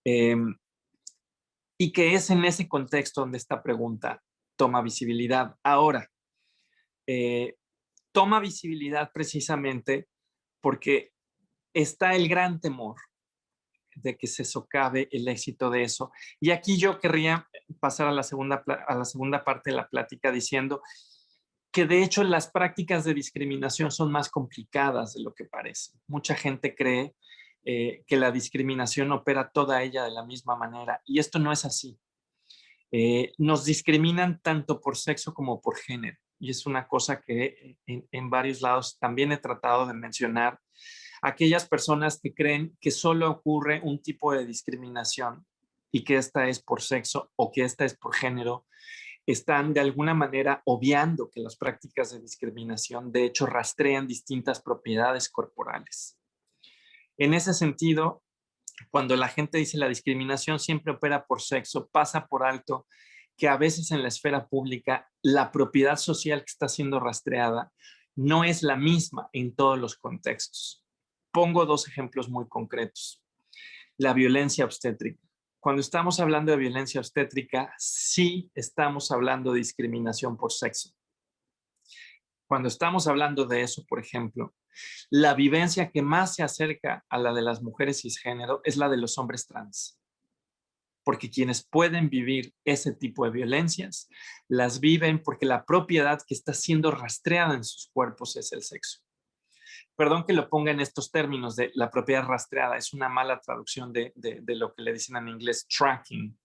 Speaker 2: Y que es en ese contexto donde esta pregunta toma visibilidad. Ahora, toma visibilidad precisamente porque está el gran temor de que se socave el éxito de eso. Y aquí yo querría pasar a la segunda parte de la plática diciendo que de hecho las prácticas de discriminación son más complicadas de lo que parece. Mucha gente cree que la discriminación opera toda ella de la misma manera y esto no es así. Nos discriminan tanto por sexo como por género y es una cosa que en varios lados también he tratado de mencionar. Aquellas personas que creen que solo ocurre un tipo de discriminación y que esta es por sexo o que esta es por género, están de alguna manera obviando que las prácticas de discriminación de hecho rastrean distintas propiedades corporales. En ese sentido, cuando la gente dice la discriminación siempre opera por sexo, pasa por alto que a veces en la esfera pública la propiedad social que está siendo rastreada no es la misma en todos los contextos. Pongo 2 ejemplos muy concretos. La violencia obstétrica. cuando estamos hablando de violencia obstétrica, sí estamos hablando de discriminación por sexo. Cuando estamos hablando de eso, por ejemplo, la vivencia que más se acerca a la de las mujeres cisgénero es la de los hombres trans. Porque quienes pueden vivir ese tipo de violencias, las viven porque la propiedad que está siendo rastreada en sus cuerpos es el sexo. Perdón que lo ponga en estos términos de la propiedad rastreada, es una mala traducción de lo que le dicen en inglés tracking,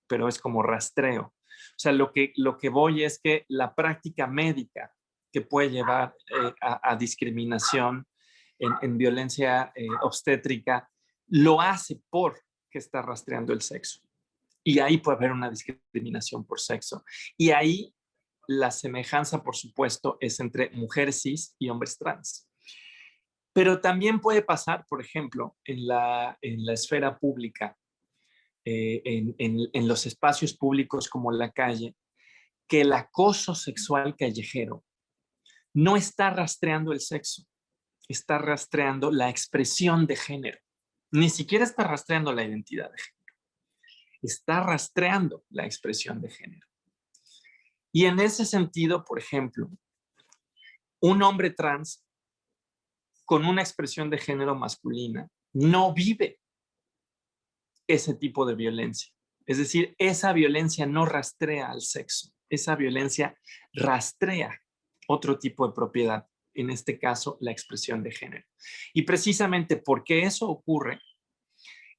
Speaker 2: pero es como rastreo. O sea, lo que voy es que la práctica médica que puede llevar a discriminación en violencia obstétrica lo hace porque está rastreando el sexo. Y ahí puede haber una discriminación por sexo. Y ahí la semejanza, por supuesto, es entre mujeres cis y hombres trans. Pero también puede pasar, por ejemplo, en la esfera pública, en los espacios públicos como la calle, que el acoso sexual callejero no está rastreando el sexo, está rastreando la expresión de género. Ni siquiera está rastreando la identidad de género. Está rastreando la expresión de género. Y en ese sentido, por ejemplo, un hombre trans con una expresión de género masculina no vive ese tipo de violencia. Es decir, esa violencia no rastrea al sexo, esa violencia rastrea otro tipo de propiedad, en este caso la expresión de género. Y precisamente porque eso ocurre,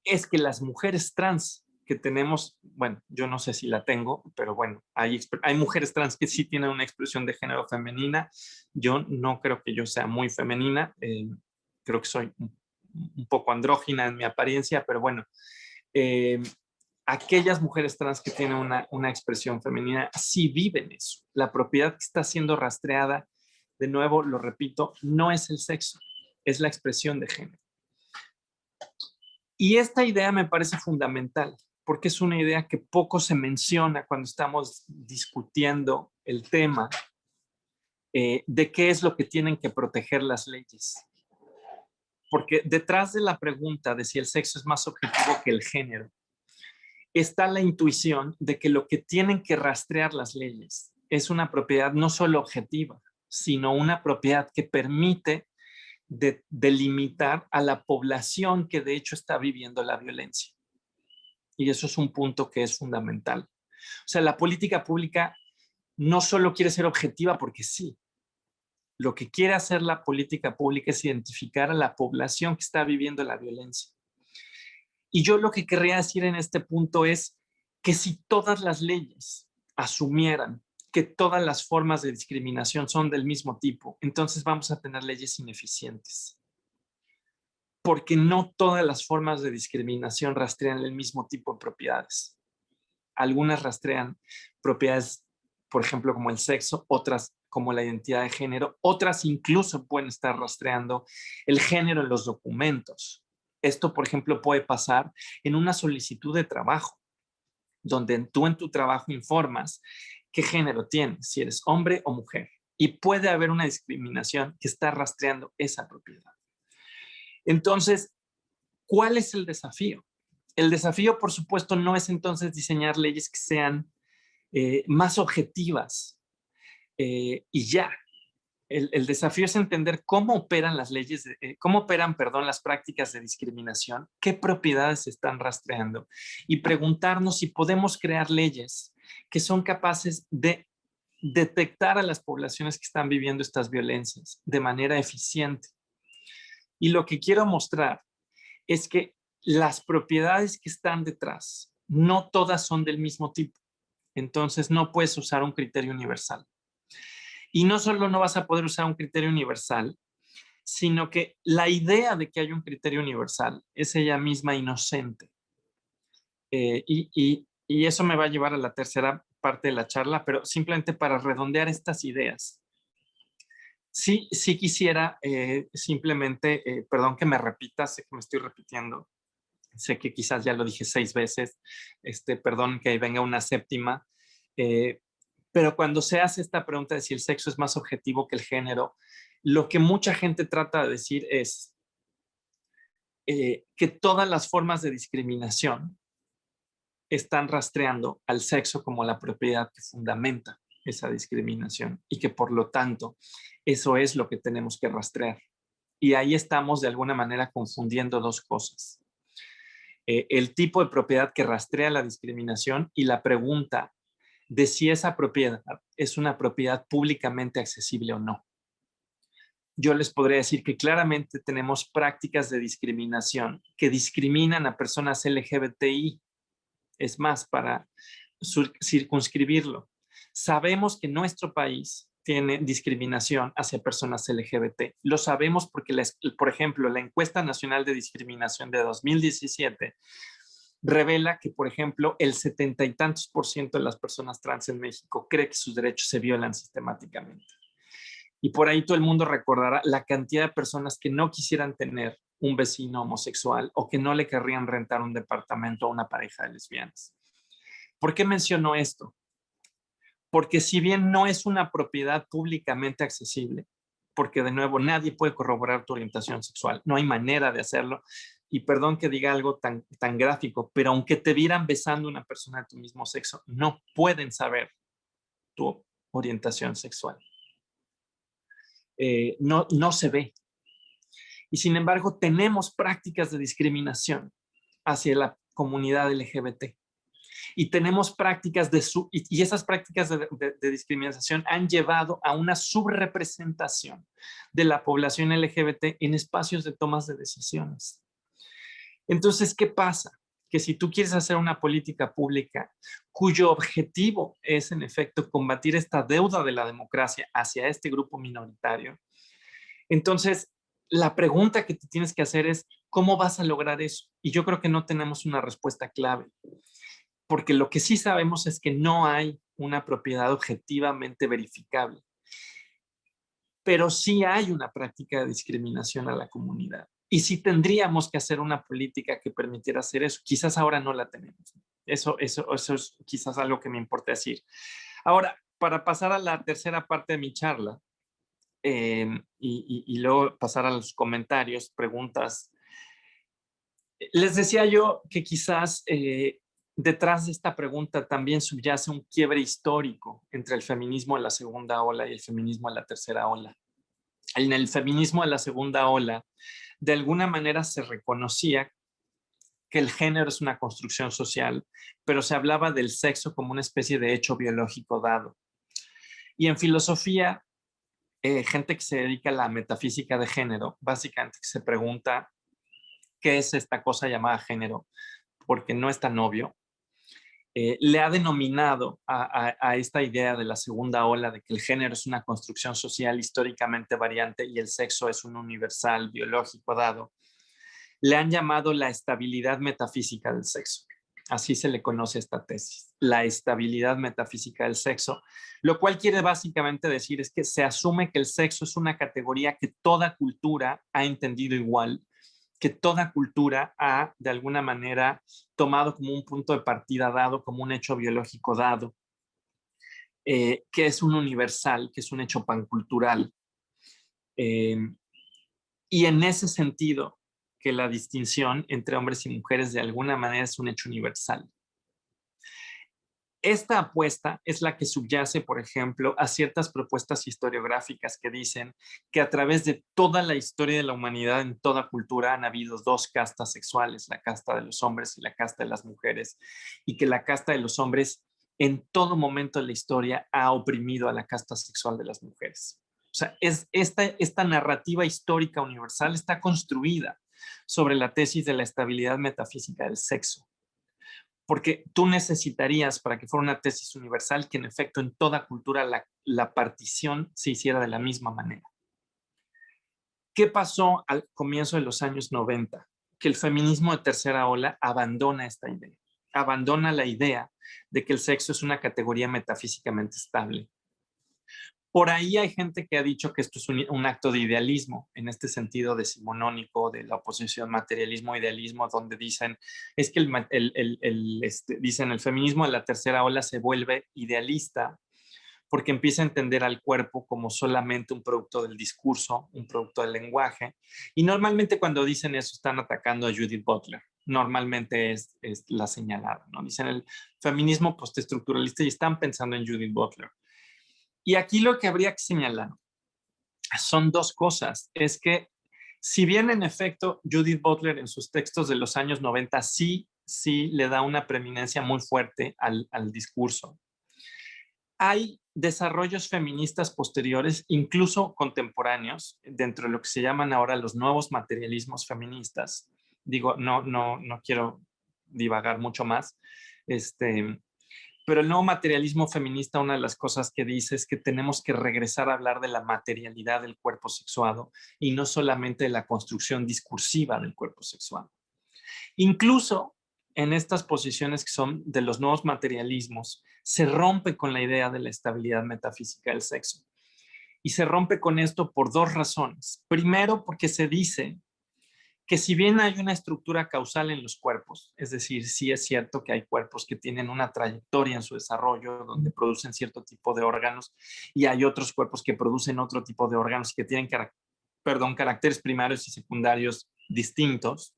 Speaker 2: es que las mujeres trans que tenemos, bueno, yo no sé si la tengo, pero bueno, hay mujeres trans que sí tienen una expresión de género femenina. Yo no creo que yo sea muy femenina, creo que soy un poco andrógina en mi apariencia, pero bueno, aquellas mujeres trans que tienen una expresión femenina sí viven eso. La propiedad que está siendo rastreada, de nuevo, lo repito, no es el sexo, es la expresión de género. Y esta idea me parece fundamental, porque es una idea que poco se menciona cuando estamos discutiendo el tema de qué es lo que tienen que proteger las leyes. Porque detrás de la pregunta de si el sexo es más objetivo que el género, está la intuición de que lo que tienen que rastrear las leyes es una propiedad no solo objetiva, sino una propiedad que permite delimitar a la población que de hecho está viviendo la violencia. Y eso es un punto que es fundamental. O sea, la política pública no solo quiere ser objetiva porque sí. Lo que quiere hacer la política pública es identificar a la población que está viviendo la violencia. Y yo lo que querría decir en este punto es que si todas las leyes asumieran que todas las formas de discriminación son del mismo tipo, entonces vamos a tener leyes ineficientes. Porque no todas las formas de discriminación rastrean el mismo tipo de propiedades. Algunas rastrean propiedades, por ejemplo, como el sexo, otras como la identidad de género, otras incluso pueden estar rastreando el género en los documentos. Esto, por ejemplo, puede pasar en una solicitud de trabajo, donde tú en tu trabajo informas qué género tienes, si eres hombre o mujer. Y puede haber una discriminación que está rastreando esa propiedad. Entonces, ¿cuál es el desafío? El desafío, por supuesto, no es entonces diseñar leyes que sean más objetivas y ya. El desafío es entender cómo operan las leyes, cómo operan, perdón, las prácticas de discriminación, qué propiedades se están rastreando y preguntarnos si podemos crear leyes que son capaces de detectar a las poblaciones que están viviendo estas violencias de manera eficiente. Y lo que quiero mostrar es que las propiedades que están detrás no todas son del mismo tipo. Entonces no puedes usar un criterio universal. Y no solo no vas a poder usar un criterio universal, sino que la idea de que hay un criterio universal es ella misma inocente. Y eso me va a llevar a la tercera parte de la charla, pero simplemente para redondear estas ideas. Sí quisiera simplemente, perdón que me repita, sé que me estoy repitiendo, sé que quizás ya lo dije 6 veces, perdón que venga una séptima, pero cuando se hace esta pregunta de si el sexo es más objetivo que el género, lo que mucha gente trata de decir es que todas las formas de discriminación están rastreando al sexo como la propiedad que fundamenta esa discriminación y que por lo tanto eso es lo que tenemos que rastrear. Y ahí estamos de alguna manera confundiendo dos cosas. El tipo de propiedad que rastrea la discriminación y la pregunta de si esa propiedad es una propiedad públicamente accesible o no. Yo les podría decir que claramente tenemos prácticas de discriminación que discriminan a personas LGBTI. Es más, para circunscribirlo, sabemos que nuestro país tiene discriminación hacia personas LGBT. Lo sabemos porque, por ejemplo, la encuesta nacional de discriminación de 2017 revela que, por ejemplo, el 70 y tantos % de las personas trans en México cree que sus derechos se violan sistemáticamente. Y por ahí todo el mundo recordará la cantidad de personas que no quisieran tener un vecino homosexual o que no le querrían rentar un departamento a una pareja de lesbianas. ¿Por qué menciono esto? Porque si bien no es una propiedad públicamente accesible, porque de nuevo nadie puede corroborar tu orientación sexual, no hay manera de hacerlo, y perdón que diga algo tan gráfico, pero aunque te vieran besando a una persona de tu mismo sexo, no pueden saber tu orientación sexual. No se ve. Y sin embargo, tenemos prácticas de discriminación hacia la comunidad LGBT. Y tenemos prácticas y esas prácticas de discriminación han llevado a una subrepresentación de la población LGBT en espacios de tomas de decisiones. Entonces, ¿qué pasa? Que si tú quieres hacer una política pública cuyo objetivo es, en efecto, combatir esta deuda de la democracia hacia este grupo minoritario, entonces la pregunta que te tienes que hacer es, ¿cómo vas a lograr eso? Y yo creo que no tenemos una respuesta clave, porque lo que sí sabemos es que no hay una propiedad objetivamente verificable, pero sí hay una práctica de discriminación a la comunidad. Y sí tendríamos que hacer una política que permitiera hacer eso. Quizás ahora no la tenemos. Eso es quizás algo que me importa decir. Ahora, para pasar a la tercera parte de mi charla, y luego pasar a los comentarios, preguntas. Les decía yo que quizás detrás de esta pregunta también subyace un quiebre histórico entre el feminismo de la segunda ola y el feminismo de la tercera ola. En el feminismo de la segunda ola, de alguna manera se reconocía que el género es una construcción social, pero se hablaba del sexo como una especie de hecho biológico dado. Y en filosofía, gente que se dedica a la metafísica de género, básicamente se pregunta qué es esta cosa llamada género, porque no es tan obvio. Le ha denominado a esta idea de la segunda ola de que el género es una construcción social históricamente variante y el sexo es un universal biológico dado. Le han llamado la estabilidad metafísica del sexo. Así se le conoce esta tesis, la estabilidad metafísica del sexo, lo cual quiere básicamente decir es que se asume que el sexo es una categoría que toda cultura ha entendido igual, que toda cultura ha de alguna manera tomado como un punto de partida dado, como un hecho biológico dado, que es un universal, que es un hecho pancultural. Y en ese sentido, que la distinción entre hombres y mujeres de alguna manera es un hecho universal. Esta apuesta es la que subyace, por ejemplo, a ciertas propuestas historiográficas que dicen que a través de toda la historia de la humanidad, en toda cultura, han habido dos castas sexuales, la casta de los hombres y la casta de las mujeres, y que la casta de los hombres en todo momento de la historia ha oprimido a la casta sexual de las mujeres. O sea, esta narrativa histórica universal está construida sobre la tesis de la estabilidad metafísica del sexo. Porque tú necesitarías, para que fuera una tesis universal, que en efecto en toda cultura la partición se hiciera de la misma manera. ¿Qué pasó al comienzo de los años 90? Que el feminismo de tercera ola abandona esta idea. Abandona la idea de que el sexo es una categoría metafísicamente estable. Por ahí hay gente que ha dicho que esto es un acto de idealismo, en este sentido decimonónico de la oposición materialismo-idealismo, donde dicen, es que dicen el feminismo de la tercera ola se vuelve idealista porque empieza a entender al cuerpo como solamente un producto del discurso, un producto del lenguaje. Y normalmente cuando dicen eso están atacando a Judith Butler. normalmente es la señalada, ¿no? Dicen el feminismo postestructuralista y están pensando en Judith Butler. Y aquí lo que habría que señalar son dos cosas. Es que si bien en efecto Judith Butler en sus textos de los años 90 sí le da una preeminencia muy fuerte al discurso, hay desarrollos feministas posteriores, incluso contemporáneos, dentro de lo que se llaman ahora los nuevos materialismos feministas. Digo, no quiero divagar mucho más, pero el nuevo materialismo feminista, una de las cosas que dice es que tenemos que regresar a hablar de la materialidad del cuerpo sexuado y no solamente de la construcción discursiva del cuerpo sexuado. Incluso en estas posiciones que son de los nuevos materialismos, se rompe con la idea de la estabilidad metafísica del sexo. Y se rompe con esto por dos razones. Primero, porque se dice que si bien hay una estructura causal en los cuerpos, es decir, sí es cierto que hay cuerpos que tienen una trayectoria en su desarrollo donde producen cierto tipo de órganos y hay otros cuerpos que producen otro tipo de órganos que tienen caracteres primarios y secundarios distintos.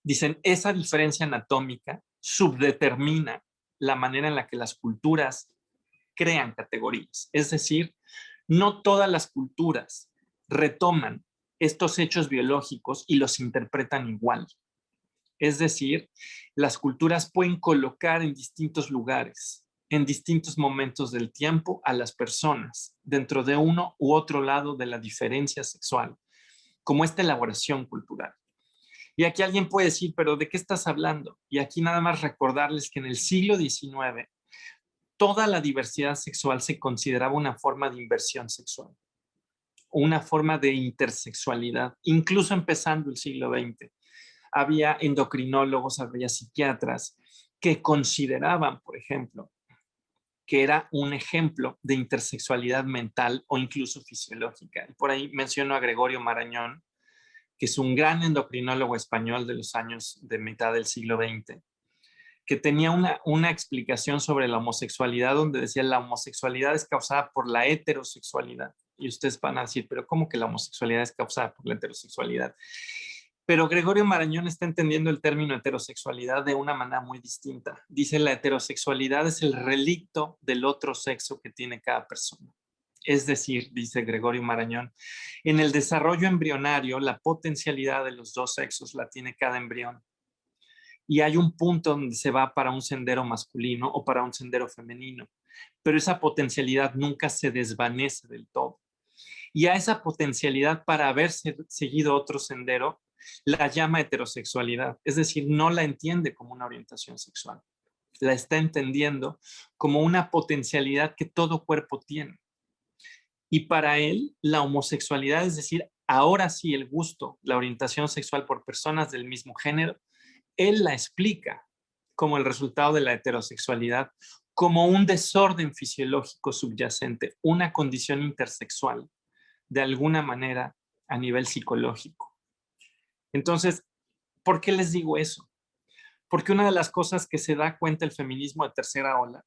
Speaker 2: Dicen, esa diferencia anatómica subdetermina la manera en la que las culturas crean categorías. Es decir, no todas las culturas retoman estos hechos biológicos y los interpretan igual. Es decir, las culturas pueden colocar en distintos lugares, en distintos momentos del tiempo, a las personas dentro de uno u otro lado de la diferencia sexual, como esta elaboración cultural. Y aquí alguien puede decir, pero ¿de qué estás hablando? Y aquí nada más recordarles que en el siglo XIX toda la diversidad sexual se consideraba una forma de inversión sexual, una forma de intersexualidad, incluso empezando el siglo XX. Había endocrinólogos, había psiquiatras que consideraban, por ejemplo, que era un ejemplo de intersexualidad mental o incluso fisiológica. Y por ahí menciono a Gregorio Marañón, que es un gran endocrinólogo español de los años de mitad del siglo XX, que tenía una explicación sobre la homosexualidad donde decía la homosexualidad es causada por la heterosexualidad. Y ustedes van a decir, pero ¿cómo que la homosexualidad es causada por la heterosexualidad? Pero Gregorio Marañón está entendiendo el término heterosexualidad de una manera muy distinta. Dice, la heterosexualidad es el relicto del otro sexo que tiene cada persona. Es decir, dice Gregorio Marañón, en el desarrollo embrionario, la potencialidad de los dos sexos la tiene cada embrión. Y hay un punto donde se va para un sendero masculino o para un sendero femenino, pero esa potencialidad nunca se desvanece del todo. Y a esa potencialidad para haber seguido otro sendero, la llama heterosexualidad, es decir, no la entiende como una orientación sexual, la está entendiendo como una potencialidad que todo cuerpo tiene. Y para él, la homosexualidad, es decir, ahora sí el gusto, la orientación sexual por personas del mismo género, él la explica como el resultado de la heterosexualidad, como un desorden fisiológico subyacente, una condición intersexual, de alguna manera a nivel psicológico. Entonces, ¿por qué les digo eso? Porque una de las cosas que se da cuenta el feminismo de tercera ola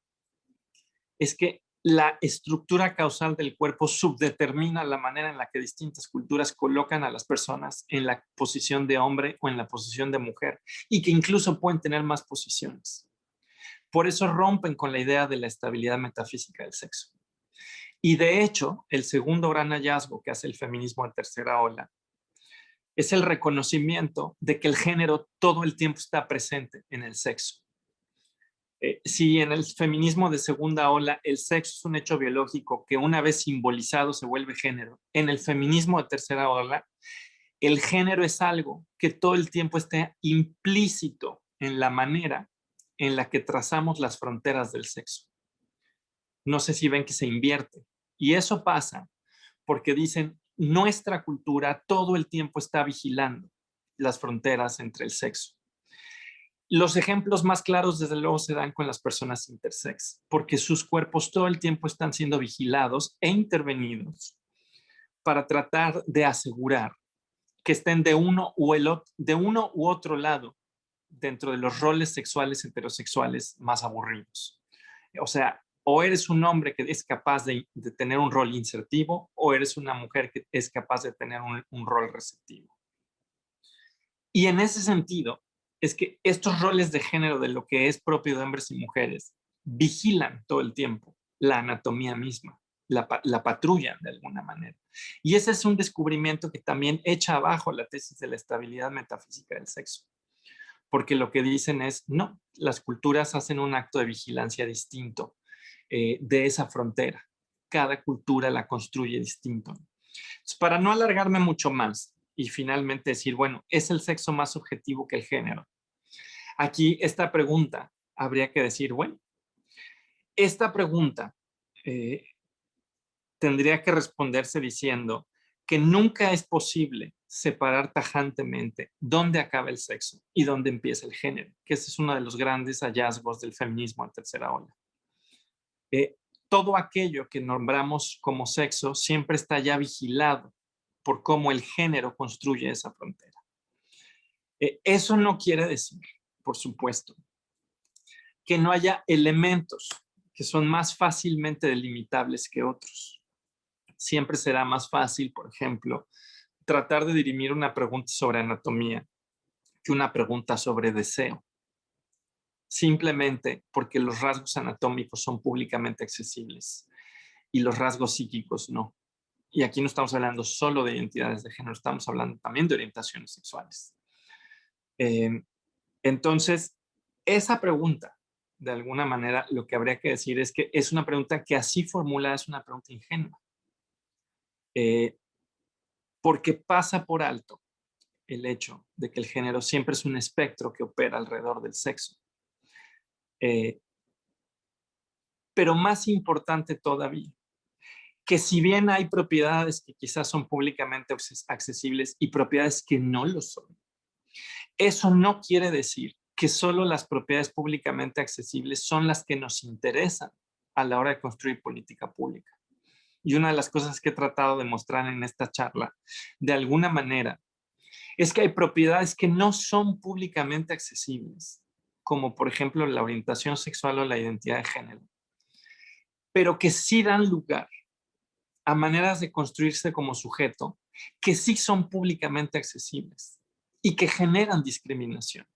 Speaker 2: es que la estructura causal del cuerpo subdetermina la manera en la que distintas culturas colocan a las personas en la posición de hombre o en la posición de mujer y que incluso pueden tener más posiciones. Por eso rompen con la idea de la estabilidad metafísica del sexo. Y de hecho, el segundo gran hallazgo que hace el feminismo de tercera ola es el reconocimiento de que el género todo el tiempo está presente en el sexo. Si en el feminismo de segunda ola el sexo es un hecho biológico que una vez simbolizado se vuelve género, en el feminismo de tercera ola el género es algo que todo el tiempo está implícito en la manera en la que trazamos las fronteras del sexo. No sé si ven que se invierte. Y eso pasa porque dicen, nuestra cultura todo el tiempo está vigilando las fronteras entre el sexo. Los ejemplos más claros, desde luego, se dan con las personas intersex, porque sus cuerpos todo el tiempo están siendo vigilados e intervenidos para tratar de asegurar que estén de uno u otro lado dentro de los roles sexuales heterosexuales más aburridos. O sea, o eres un hombre que es capaz de tener un rol insertivo o eres una mujer que es capaz de tener un rol receptivo. Y en ese sentido, es que estos roles de género de lo que es propio de hombres y mujeres vigilan todo el tiempo la anatomía misma, la patrullan de alguna manera. Y ese es un descubrimiento que también echa abajo la tesis de la estabilidad metafísica del sexo. Porque lo que dicen es, no, las culturas hacen un acto de vigilancia distinto de esa frontera. Cada cultura la construye distinto. Entonces, para no alargarme mucho más y finalmente decir, bueno, ¿es el sexo más objetivo que el género? Aquí esta pregunta habría que decir, bueno, esta pregunta eh, tendría que responderse diciendo que nunca es posible separar tajantemente dónde acaba el sexo y dónde empieza el género, que ese es uno de los grandes hallazgos del feminismo en tercera ola. Eh, Todo aquello que nombramos como sexo siempre está ya vigilado por cómo el género construye esa frontera. Eso no quiere decir, por supuesto, que no haya elementos que son más fácilmente delimitables que otros. Siempre será más fácil, por ejemplo, tratar de dirimir una pregunta sobre anatomía que una pregunta sobre deseo, simplemente porque los rasgos anatómicos son públicamente accesibles y los rasgos psíquicos no. Y aquí no estamos hablando solo de identidades de género, estamos hablando también de orientaciones sexuales. Entonces, esa pregunta, de alguna manera, lo que habría que decir es que es una pregunta que así formulada es una pregunta ingenua. Porque pasa por alto el hecho de que el género siempre es un espectro que opera alrededor del sexo. Pero más importante todavía, que si bien hay propiedades que quizás son públicamente accesibles y propiedades que no lo son, eso no quiere decir que solo las propiedades públicamente accesibles son las que nos interesan a la hora de construir política pública. Y una de las cosas que he tratado de mostrar en esta charla, de alguna manera, es que hay propiedades que no son públicamente accesibles, como por ejemplo la orientación sexual o la identidad de género, pero que sí dan lugar a maneras de construirse como sujeto que sí son públicamente accesibles y que generan discriminación.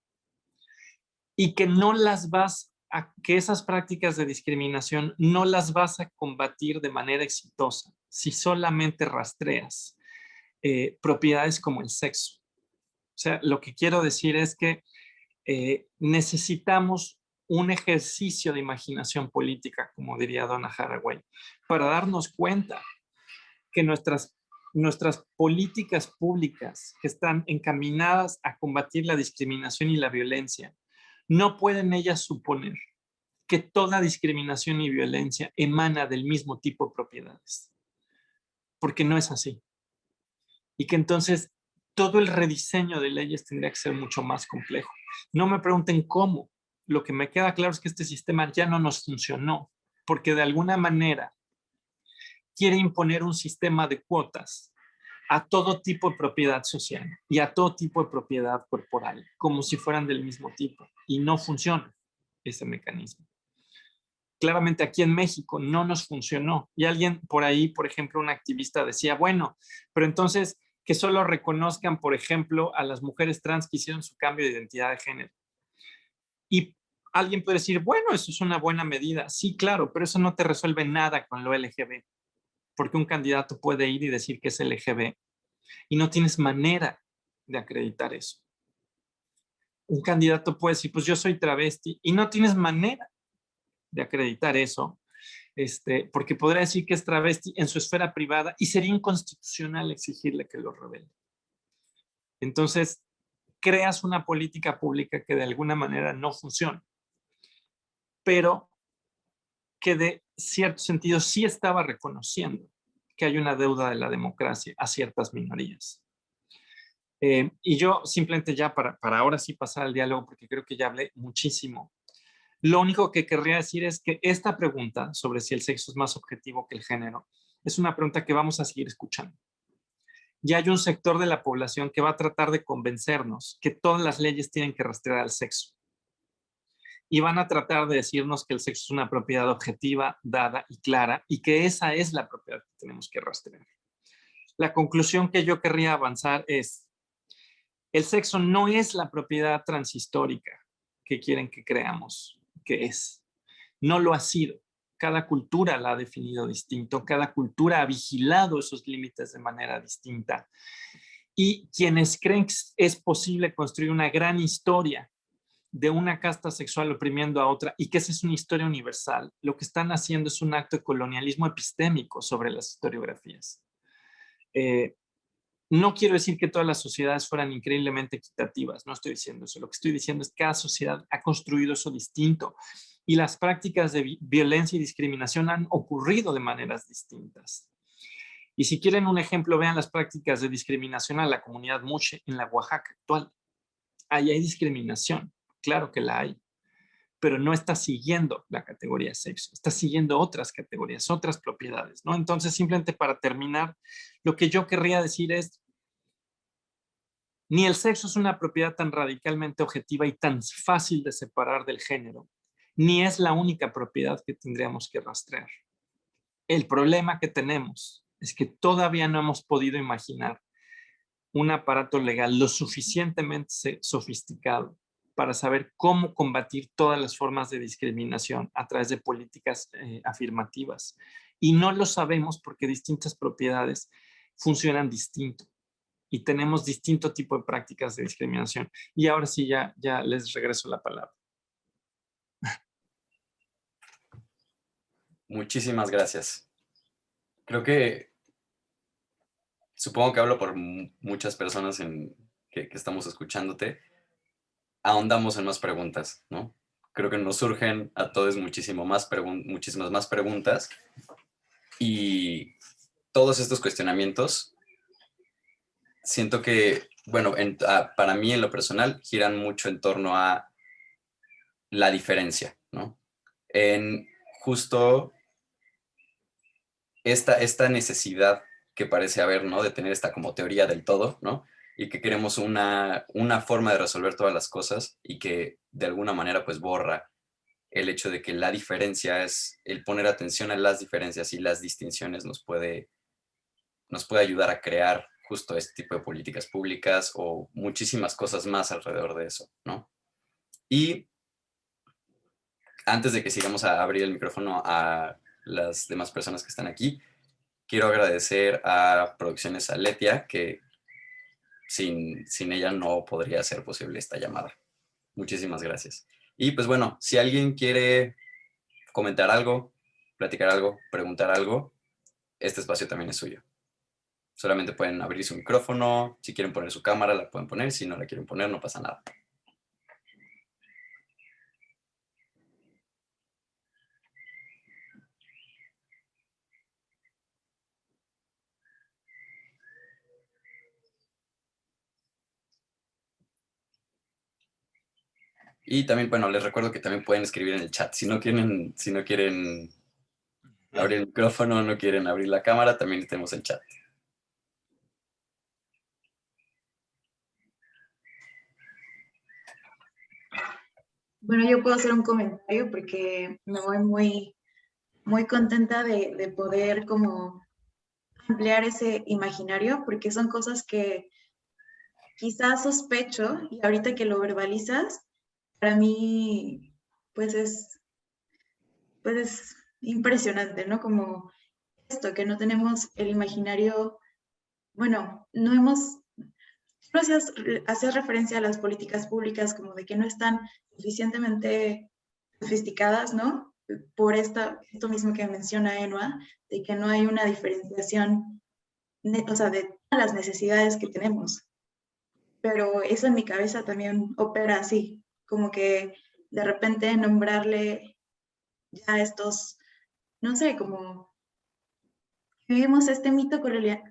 Speaker 2: Y que no las vas a, que esas prácticas de discriminación no las vas a combatir de manera exitosa si solamente rastreas propiedades como el sexo. O sea, lo que quiero decir es que necesitamos un ejercicio de imaginación política, como diría Donna Haraway, para darnos cuenta que nuestras políticas públicas que están encaminadas a combatir la discriminación y la violencia, no pueden ellas suponer que toda discriminación y violencia emana del mismo tipo de propiedades, porque no es así. Y que entonces todo el rediseño de leyes tendría que ser mucho más complejo. No me pregunten cómo. Lo que me queda claro es que este sistema ya no nos funcionó, porque de alguna manera quiere imponer un sistema de cuotas a todo tipo de propiedad social y a todo tipo de propiedad corporal, como si fueran del mismo tipo. Y no funciona ese mecanismo. Claramente aquí en México no nos funcionó. Y alguien por ahí, por ejemplo, un activista decía, bueno, pero entonces que solo reconozcan, por ejemplo, a las mujeres trans que hicieron su cambio de identidad de género. Y alguien puede decir, bueno, eso es una buena medida. Sí, claro, pero eso no te resuelve nada con lo LGB, porque un candidato puede ir y decir que es LGB y no tienes manera de acreditar eso. Un candidato puede decir, pues yo soy travesti y no tienes manera de acreditar eso, porque podría decir que es travesti en su esfera privada y sería inconstitucional exigirle que lo revele. Entonces, creas una política pública que de alguna manera no funciona, pero que de cierto sentido sí estaba reconociendo que hay una deuda de la democracia a ciertas minorías. Y yo simplemente ya para ahora sí pasar al diálogo, porque creo que ya hablé muchísimo, lo único que querría decir es que esta pregunta sobre si el sexo es más objetivo que el género es una pregunta que vamos a seguir escuchando. Ya hay un sector de la población que va a tratar de convencernos que todas las leyes tienen que rastrear al sexo. Y van a tratar de decirnos que el sexo es una propiedad objetiva, dada y clara, y que esa es la propiedad que tenemos que rastrear. La conclusión que yo querría avanzar es, El sexo no es la propiedad transhistórica que quieren que creamos que es. No lo ha sido. Cada cultura la ha definido distinto, cada cultura ha vigilado esos límites de manera distinta. Y quienes creen que es posible construir una gran historia de una casta sexual oprimiendo a otra y que esa es una historia universal, lo que están haciendo es un acto de colonialismo epistémico sobre las historiografías. No quiero decir que todas las sociedades fueran increíblemente equitativas, no estoy diciendo eso. Lo que estoy diciendo es que cada sociedad ha construido eso distinto y las prácticas de violencia y discriminación han ocurrido de maneras distintas. Y si quieren un ejemplo, vean las prácticas de discriminación a la comunidad Muxe en la Oaxaca actual. Ahí hay discriminación, claro que la hay, pero no está siguiendo la categoría sexo, está siguiendo otras categorías, otras propiedades, ¿no? Entonces, simplemente para terminar, lo que yo querría decir es, ni el sexo es una propiedad tan radicalmente objetiva y tan fácil de separar del género, ni es la única propiedad que tendríamos que rastrear. El problema que tenemos es que todavía no hemos podido imaginar un aparato legal lo suficientemente sofisticado para saber cómo combatir todas las formas de discriminación a través de políticas afirmativas. Y no lo sabemos porque distintas propiedades funcionan distinto y tenemos distinto tipo de prácticas de discriminación. Y ahora sí, ya les regreso la palabra.
Speaker 1: Muchísimas gracias. Creo que, supongo que hablo por muchas personas que estamos escuchándote, ahondamos en más preguntas, ¿no? Creo que nos surgen a todos muchísimas más preguntas y todos estos cuestionamientos siento que, bueno, para mí en lo personal giran mucho en torno a la diferencia, ¿no? En justo esta necesidad que parece haber, ¿no? De tener esta como teoría del todo, ¿no? Y que queremos una forma de resolver todas las cosas y que de alguna manera pues borra el hecho de que la diferencia es el poner atención a las diferencias y las distinciones nos puede ayudar a crear justo este tipo de políticas públicas o muchísimas cosas más alrededor de eso, ¿no? Y antes de que sigamos a abrir el micrófono a las demás personas que están aquí, quiero agradecer a Producciones Aletia, que sin ella no podría ser posible esta llamada. Muchísimas gracias. Y pues bueno, si alguien quiere comentar algo, platicar algo, preguntar algo, este espacio también es suyo. Solamente pueden abrir su micrófono, si quieren poner su cámara la pueden poner, si no la quieren poner no pasa nada. Y también, bueno, les recuerdo que también pueden escribir en el chat. Si no quieren abrir el micrófono, no quieren abrir la cámara, también tenemos el chat.
Speaker 3: Bueno, yo puedo hacer un comentario porque me voy muy contenta de poder como ampliar ese imaginario, porque son cosas que quizás sospecho y ahorita que lo verbalizas, para mí pues es impresionante, ¿no? Como esto, que no tenemos el imaginario, bueno, no hemos, no hacías referencia a las políticas públicas como de que no están suficientemente sofisticadas, ¿no? Por esto mismo que menciona Enua, de que no hay una diferenciación, o sea, de todas las necesidades que tenemos. Pero eso en mi cabeza también opera así, como que de repente nombrarle ya estos, no sé, como vivimos este mito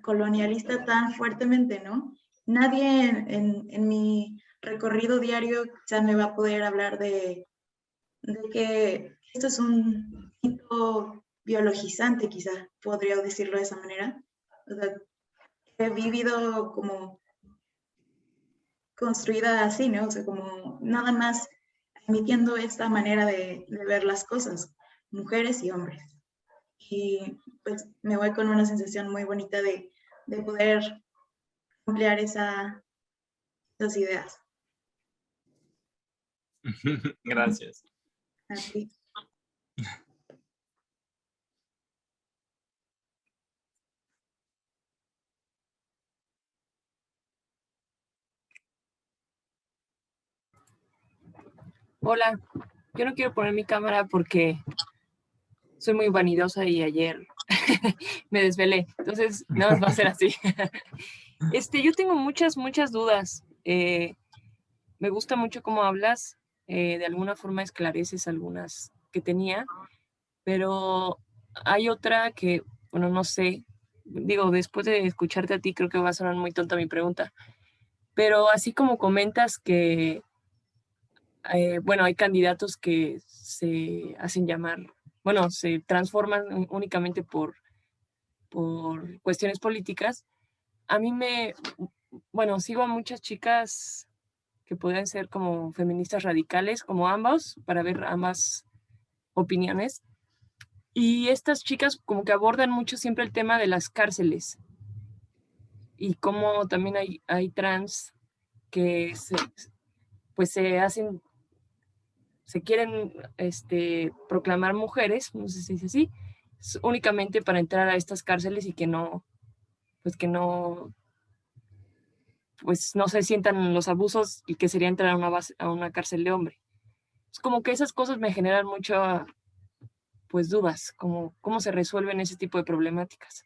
Speaker 3: colonialista tan fuertemente, ¿no? Nadie en mi recorrido diario quizá me va a poder hablar de que esto es un mito biologizante, quizá podría decirlo de esa manera. O sea, he vivido como construida así, ¿no? O sea, como nada más emitiendo esta manera de ver las cosas, mujeres y hombres. Y pues me voy con una sensación muy bonita de poder ampliar esa estas ideas.
Speaker 2: Gracias.
Speaker 3: A ti.
Speaker 4: Hola, yo no quiero poner mi cámara porque soy muy vanidosa y ayer me desvelé, entonces nada más va a ser así. Yo tengo muchas dudas. Me gusta mucho cómo hablas, de alguna forma esclareces algunas que tenía, pero hay otra que, bueno, no sé, digo, después de escucharte a ti creo que va a sonar muy tonta mi pregunta, pero así como comentas que bueno, hay candidatos que se hacen llamar, bueno, se transforman únicamente por cuestiones políticas. A mí bueno, sigo a muchas chicas que podrían ser como feministas radicales, como ambos, para ver ambas opiniones. Y estas chicas como que abordan mucho siempre el tema de las cárceles y cómo también hay trans que pues se quieren proclamar mujeres, no sé si se dice así, únicamente para entrar a estas cárceles y que no, pues no se sientan los abusos y que sería entrar a una cárcel de hombre. Es como que esas cosas me generan mucho, pues dudas, como cómo se resuelven ese tipo de problemáticas.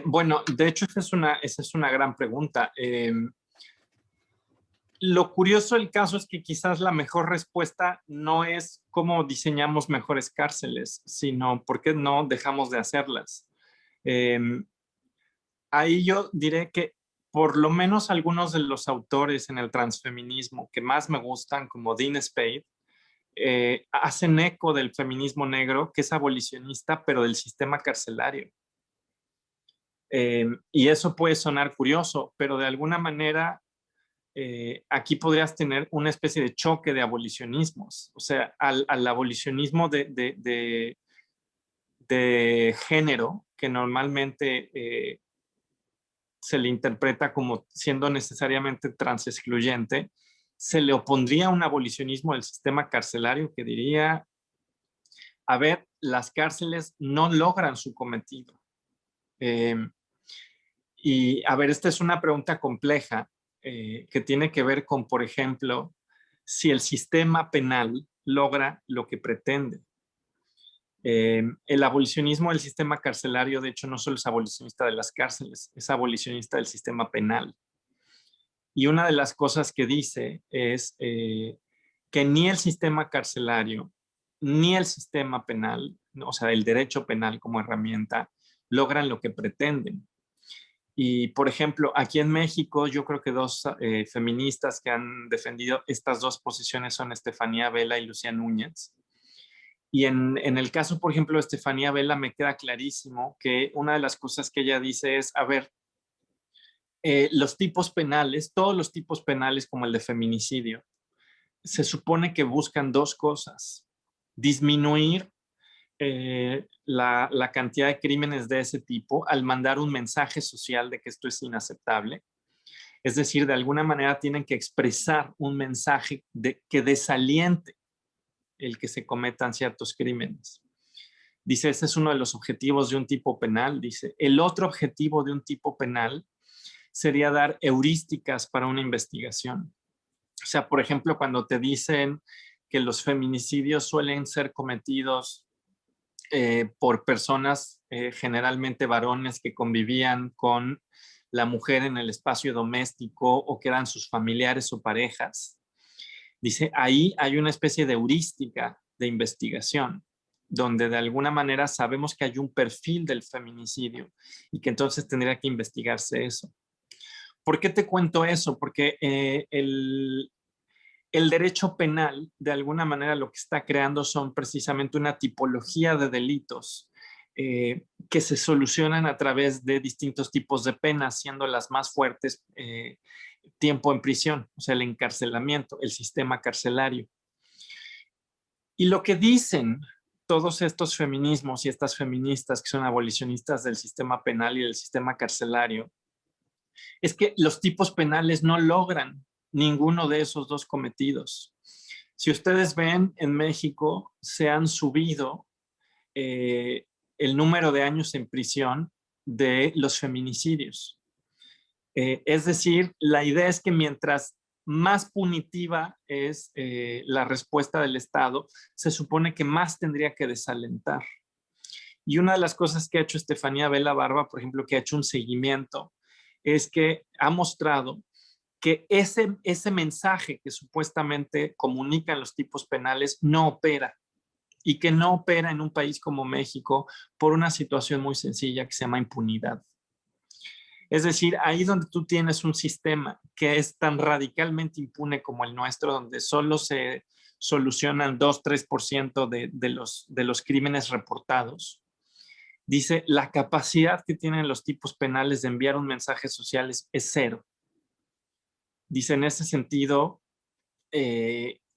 Speaker 2: Bueno, de hecho esa es una gran pregunta. Lo curioso del caso es que quizás la mejor respuesta no es cómo diseñamos mejores cárceles, sino por qué no dejamos de hacerlas. Ahí yo diré que por lo menos algunos de los autores en el transfeminismo que más me gustan, como Dean Spade, hacen eco del feminismo negro, que es abolicionista, pero del sistema carcelario. Y eso puede sonar curioso, pero de alguna manera aquí podrías tener una especie de choque de abolicionismos. O sea, al abolicionismo de género, que normalmente se le interpreta como siendo necesariamente transexcluyente, se le opondría un abolicionismo del sistema carcelario que diría, a ver, las cárceles no logran su cometido. Y a ver, esta es una pregunta compleja que tiene que ver con, por ejemplo, si el sistema penal logra lo que pretende. El abolicionismo del sistema carcelario, de hecho, no solo es abolicionista de las cárceles, es abolicionista del sistema penal. Y una de las cosas que dice es que ni el sistema carcelario ni el sistema penal, o sea, el derecho penal como herramienta, logran lo que pretenden. Y, por ejemplo, aquí en México, yo creo que dos feministas que han defendido estas dos posiciones son Estefanía Vela y Lucía Núñez. Y en el caso, por ejemplo, de Estefanía Vela, me queda clarísimo que una de las cosas que ella dice es, a ver, los tipos penales, todos los tipos penales como el de feminicidio, se supone que buscan dos cosas: disminuir la cantidad de crímenes de ese tipo al mandar un mensaje social de que esto es inaceptable. Es decir, de alguna manera tienen que expresar un mensaje que desaliente el que se cometan ciertos crímenes. Dice, ese es uno de los objetivos de un tipo penal. Dice, el otro objetivo de un tipo penal sería dar heurísticas para una investigación. O sea, por ejemplo, cuando te dicen que los feminicidios suelen ser cometidos por personas, generalmente varones, que convivían con la mujer en el espacio doméstico o que eran sus familiares o parejas. Dice, ahí hay una especie de heurística de investigación, donde de alguna manera sabemos que hay un perfil del feminicidio y que entonces tendría que investigarse eso. ¿Por qué te cuento eso? Porque el derecho penal, de alguna manera, lo que está creando son precisamente una tipología de delitos que se solucionan a través de distintos tipos de penas, siendo las más fuertes tiempo en prisión, o sea, el encarcelamiento, el sistema carcelario. Y lo que dicen todos estos feminismos y estas feministas que son abolicionistas del sistema penal y del sistema carcelario es que los tipos penales no logran ninguno de esos dos cometidos. Si ustedes ven, en México se han subido el número de años en prisión de los feminicidios. Es decir, la idea es que mientras más punitiva es la respuesta del Estado, se supone que más tendría que desalentar. Y una de las cosas que ha hecho Estefanía Vela Barba, por ejemplo, que ha hecho un seguimiento, es que ha mostrado que ese mensaje que supuestamente comunican los tipos penales no opera, y que no opera en un país como México por una situación muy sencilla que se llama impunidad. Es decir, ahí donde tú tienes un sistema que es tan radicalmente impune como el nuestro, donde solo se solucionan 2-3% de los crímenes reportados, dice, la capacidad que tienen los tipos penales de enviar un mensaje social es cero. Dice, en ese sentido,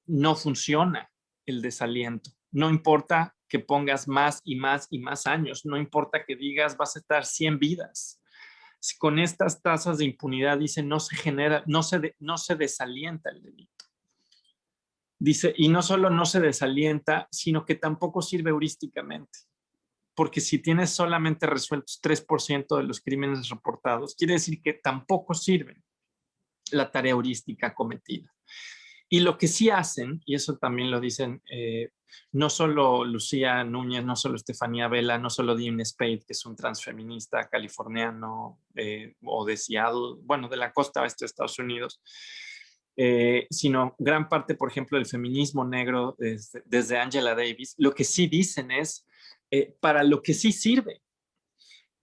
Speaker 2: no funciona el desaliento. No importa que pongas más y más y más años, no importa que digas vas a estar 100 vidas. Si con estas tasas de impunidad, dice, no se genera, no se desalienta el delito. Dice, y no solo no se desalienta, sino que tampoco sirve heurísticamente. Porque si tienes solamente resueltos 3% de los crímenes reportados, quiere decir que tampoco sirve la tarea heurística cometida. Y lo que sí hacen, y eso también lo dicen no solo Lucía Núñez, no solo Estefanía Vela, no solo Dean Spade, que es un transfeminista californiano o de Seattle, bueno, de la costa oeste de Estados Unidos, sino gran parte, por ejemplo, del feminismo negro desde Angela Davis, lo que sí dicen es, para lo que sí sirve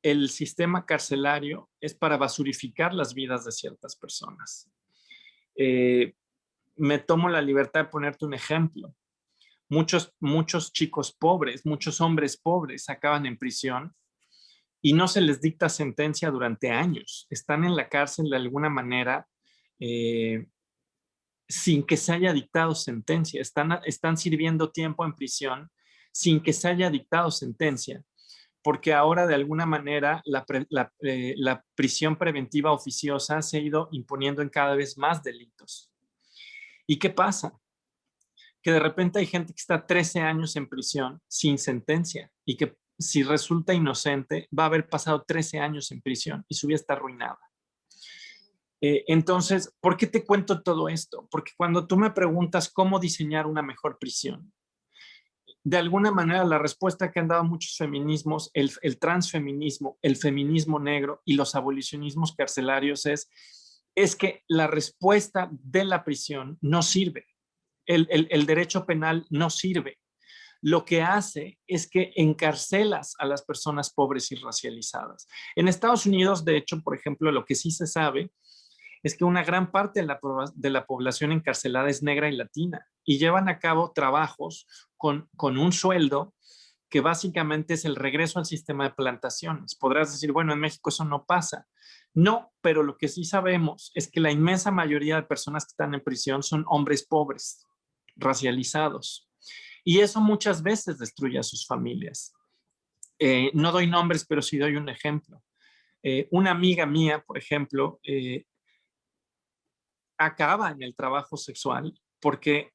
Speaker 2: el sistema carcelario es para basurificar las vidas de ciertas personas. Me tomo la libertad de ponerte un ejemplo. Muchos chicos pobres, muchos hombres pobres acaban en prisión y no se les dicta sentencia durante años. Están en la cárcel de alguna manera sin que se haya dictado sentencia. Están sirviendo tiempo en prisión sin que se haya dictado sentencia, porque ahora de alguna manera la prisión preventiva oficiosa se ha ido imponiendo en cada vez más delitos. ¿Y qué pasa? Que de repente hay gente que está 13 años en prisión sin sentencia y que si resulta inocente va a haber pasado 13 años en prisión y su vida está arruinada. Entonces, ¿por qué te cuento todo esto? Porque cuando tú me preguntas cómo diseñar una mejor prisión, de alguna manera la respuesta que han dado muchos feminismos, el transfeminismo, el feminismo negro y los abolicionismos carcelarios es que la respuesta de la prisión no sirve. El derecho penal no sirve. Lo que hace es que encarcelas a las personas pobres y racializadas. En Estados Unidos, de hecho, por ejemplo, lo que sí se sabe es que una gran parte de la población encarcelada es negra y latina y llevan a cabo trabajos con un sueldo que básicamente es el regreso al sistema de plantaciones. Podrás decir, bueno, en México eso no pasa. No, pero lo que sí sabemos es que la inmensa mayoría de personas que están en prisión son hombres pobres, racializados. Y eso muchas veces destruye a sus familias. No doy nombres, pero sí doy un ejemplo. Una amiga mía, por ejemplo, acaba en el trabajo sexual porque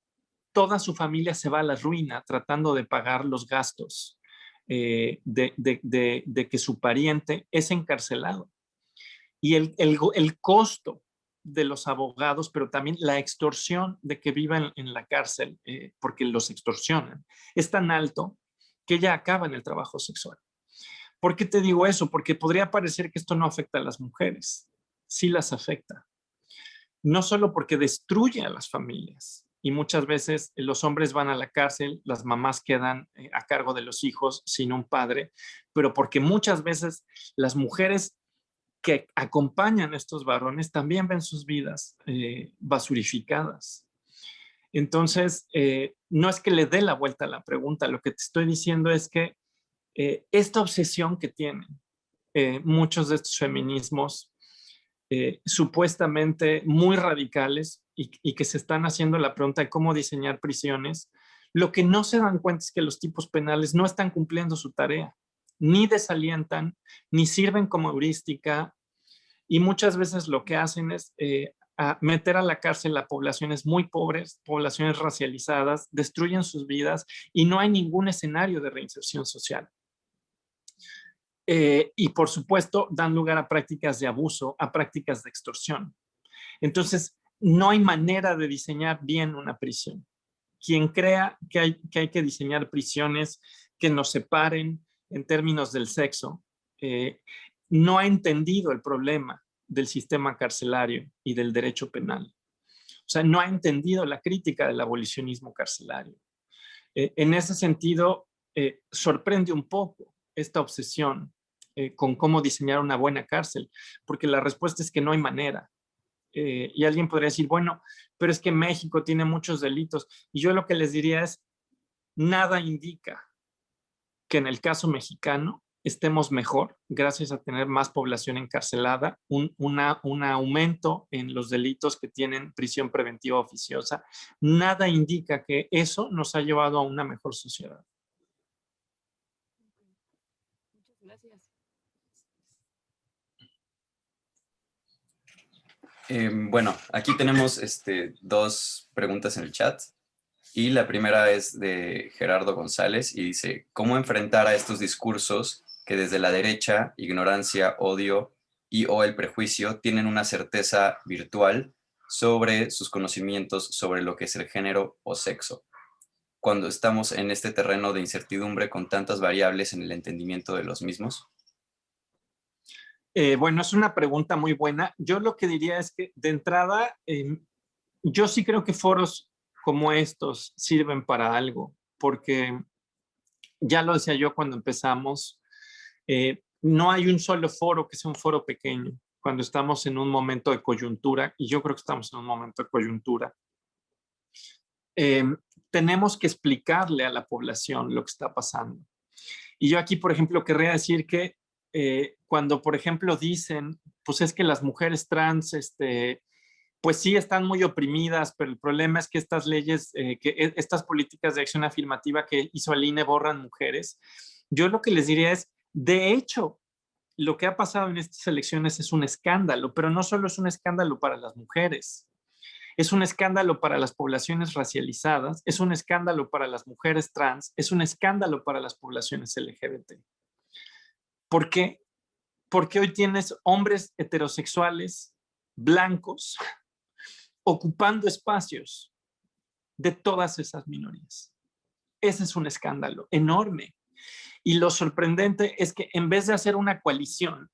Speaker 2: toda su familia se va a la ruina tratando de pagar los gastos de que su pariente es encarcelado. Y el costo de los abogados, pero también la extorsión de que vivan en la cárcel, porque los extorsionan, es tan alto que ella acaba en el trabajo sexual. ¿Por qué te digo eso? Porque podría parecer que esto no afecta a las mujeres. Sí las afecta. No solo porque destruye a las familias, y muchas veces los hombres van a la cárcel, las mamás quedan a cargo de los hijos sin un padre, pero porque muchas veces las mujeres que acompañan a estos varones también ven sus vidas basurificadas. Entonces, no es que le dé la vuelta a la pregunta, lo que te estoy diciendo es que esta obsesión que tienen muchos de estos feminismos supuestamente muy radicales y que se están haciendo la pregunta de cómo diseñar prisiones, lo que no se dan cuenta es que los tipos penales no están cumpliendo su tarea, ni desalientan, ni sirven como heurística y muchas veces lo que hacen es a meter a la cárcel a poblaciones muy pobres, poblaciones racializadas, destruyen sus vidas y no hay ningún escenario de reinserción social. Y por supuesto dan lugar a prácticas de abuso, a prácticas de extorsión. Entonces, no hay manera de diseñar bien una prisión. Quien crea que hay que diseñar prisiones que nos separen en términos del sexo, no ha entendido el problema del sistema carcelario y del derecho penal. O sea, no ha entendido la crítica del abolicionismo carcelario. En ese sentido, sorprende un poco esta obsesión con cómo diseñar una buena cárcel, porque la respuesta es que no hay manera. Y alguien podría decir, bueno, pero es que México tiene muchos delitos. Y yo lo que les diría es, nada indica que en el caso mexicano estemos mejor gracias a tener más población encarcelada, un aumento en los delitos que tienen prisión preventiva oficiosa. Nada indica que eso nos ha llevado a una mejor sociedad.
Speaker 4: Muchas gracias.
Speaker 1: Bueno, aquí tenemos dos preguntas en el chat. Y la primera es de Gerardo González y dice, ¿cómo enfrentar a estos discursos que desde la derecha, ignorancia, odio y o el prejuicio tienen una certeza virtual sobre sus conocimientos sobre lo que es el género o sexo, cuando estamos en este terreno de incertidumbre con tantas variables en el entendimiento de los mismos?
Speaker 2: Bueno, es una pregunta muy buena. Yo lo que diría es que de entrada, yo sí creo que foros como estos sirven para algo, porque ya lo decía yo cuando empezamos, no hay un solo foro que sea un foro pequeño cuando estamos en un momento de coyuntura, y yo creo que estamos en un momento de coyuntura. Tenemos que explicarle a la población lo que está pasando. Y yo aquí, por ejemplo, querría decir que cuando, por ejemplo, dicen, pues es que las mujeres trans, pues sí están muy oprimidas, pero el problema es que estas leyes, estas políticas de acción afirmativa que hizo el INE borran mujeres. Yo lo que les diría es, de hecho, lo que ha pasado en estas elecciones es un escándalo, pero no solo es un escándalo para las mujeres, es un escándalo para las poblaciones racializadas, es un escándalo para las mujeres trans, es un escándalo para las poblaciones LGBT. ¿Por qué? Porque hoy tienes hombres heterosexuales, blancos, ocupando espacios de todas esas minorías. Ese es un escándalo enorme. Y lo sorprendente es que en vez de hacer una coalición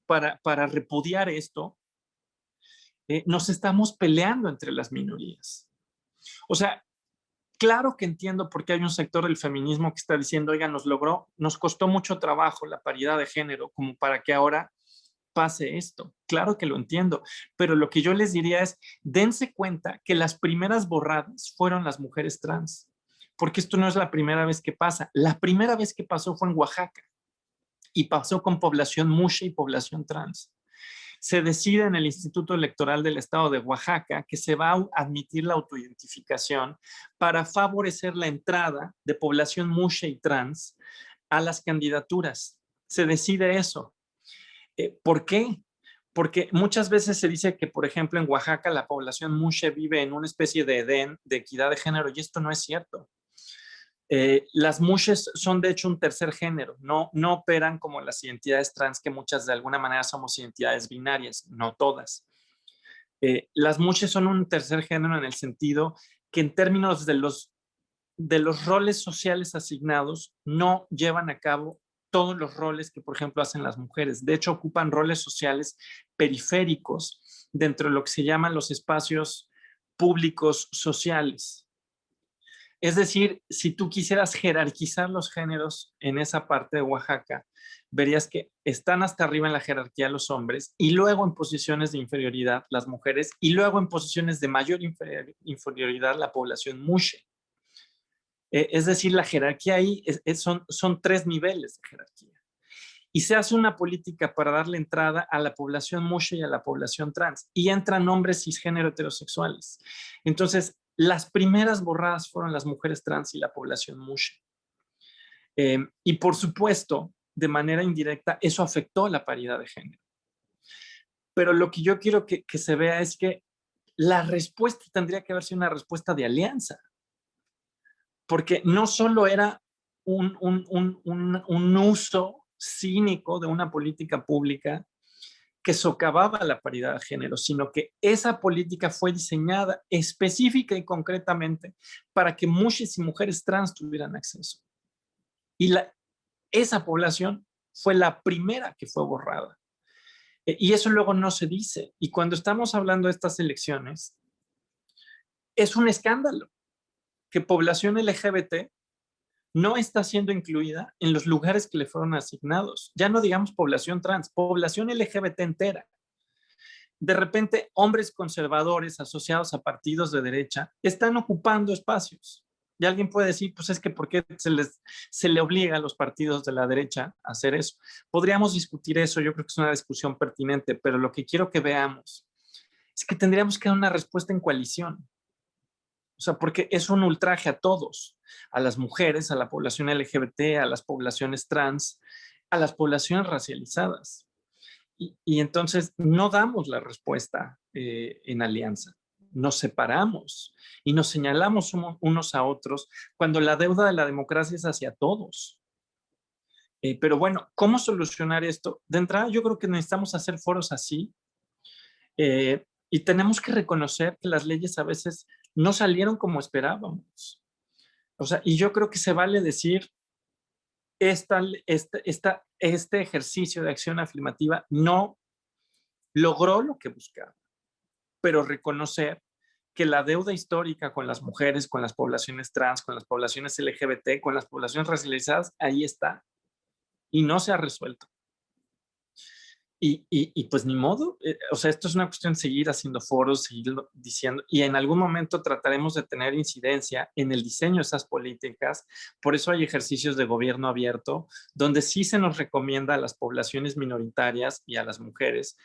Speaker 2: para repudiar esto, nos estamos peleando entre las minorías. O sea, claro que entiendo por qué hay un sector del feminismo que está diciendo, oiga, nos costó mucho trabajo la paridad de género como para que ahora pase esto. Claro que lo entiendo, pero lo que yo les diría es, dense cuenta que las primeras borradas fueron las mujeres trans, porque esto no es la primera vez que pasa. La primera vez que pasó fue en Oaxaca y pasó con población mushe y población trans. Se decide en el Instituto Electoral del Estado de Oaxaca que se va a admitir la autoidentificación para favorecer la entrada de población mushe y trans a las candidaturas. Se decide eso. ¿Por qué? Porque muchas veces se dice que, por ejemplo, en Oaxaca la población mushe vive en una especie de Edén de equidad de género, y esto no es cierto. Las mushes son de hecho un tercer género, no operan como las identidades trans, que muchas de alguna manera somos identidades binarias, no todas. Las mushes son un tercer género en el sentido que en términos de los roles sociales asignados no llevan a cabo todos los roles que, por ejemplo, hacen las mujeres. De hecho, ocupan roles sociales periféricos dentro de lo que se llaman los espacios públicos sociales. Es decir, si tú quisieras jerarquizar los géneros en esa parte de Oaxaca, verías que están hasta arriba en la jerarquía los hombres y luego en posiciones de inferioridad las mujeres y luego en posiciones de mayor inferioridad la población mushe. Es decir, la jerarquía ahí son 3 niveles de jerarquía. Y se hace una política para darle entrada a la población mushe y a la población trans. Y entran hombres cisgénero heterosexuales. Entonces, las primeras borradas fueron las mujeres trans y la población mushe. Y por supuesto, de manera indirecta, eso afectó la paridad de género. Pero lo que yo quiero que se vea es que la respuesta tendría que haber sido una respuesta de alianza, porque no solo era un uso cínico de una política pública que socavaba la paridad de género, sino que esa política fue diseñada específica y concretamente para que mujeres y mujeres trans tuvieran acceso. Y esa población fue la primera que fue borrada. Y eso luego no se dice. Y cuando estamos hablando de estas elecciones, es un escándalo que población LGBT no está siendo incluida en los lugares que le fueron asignados. Ya no digamos población trans, población LGBT entera. De repente, hombres conservadores asociados a partidos de derecha están ocupando espacios. Y alguien puede decir, pues es que ¿por qué se le obliga a los partidos de la derecha a hacer eso? Podríamos discutir eso, yo creo que es una discusión pertinente, pero lo que quiero que veamos es que tendríamos que dar una respuesta en coalición. O sea, porque es un ultraje a todos, a las mujeres, a la población LGBT, a las poblaciones trans, a las poblaciones racializadas. Y entonces no damos la respuesta en alianza. Nos separamos y nos señalamos unos a otros cuando la deuda de la democracia es hacia todos. Pero bueno, ¿cómo solucionar esto? De entrada, yo creo que necesitamos hacer foros así y tenemos que reconocer que las leyes a veces no salieron como esperábamos. O sea, y yo creo que se vale decir, este ejercicio de acción afirmativa no logró lo que buscaba, pero reconocer que la deuda histórica con las mujeres, con las poblaciones trans, con las poblaciones LGBT, con las poblaciones racializadas, ahí está y no se ha resuelto. Y pues ni modo, o sea, esto es una cuestión de seguir haciendo foros, seguir diciendo, y en algún momento trataremos de tener incidencia en el diseño de esas políticas. Por eso hay ejercicios de gobierno abierto, donde sí se nos recomienda a las poblaciones minoritarias y a las mujeres.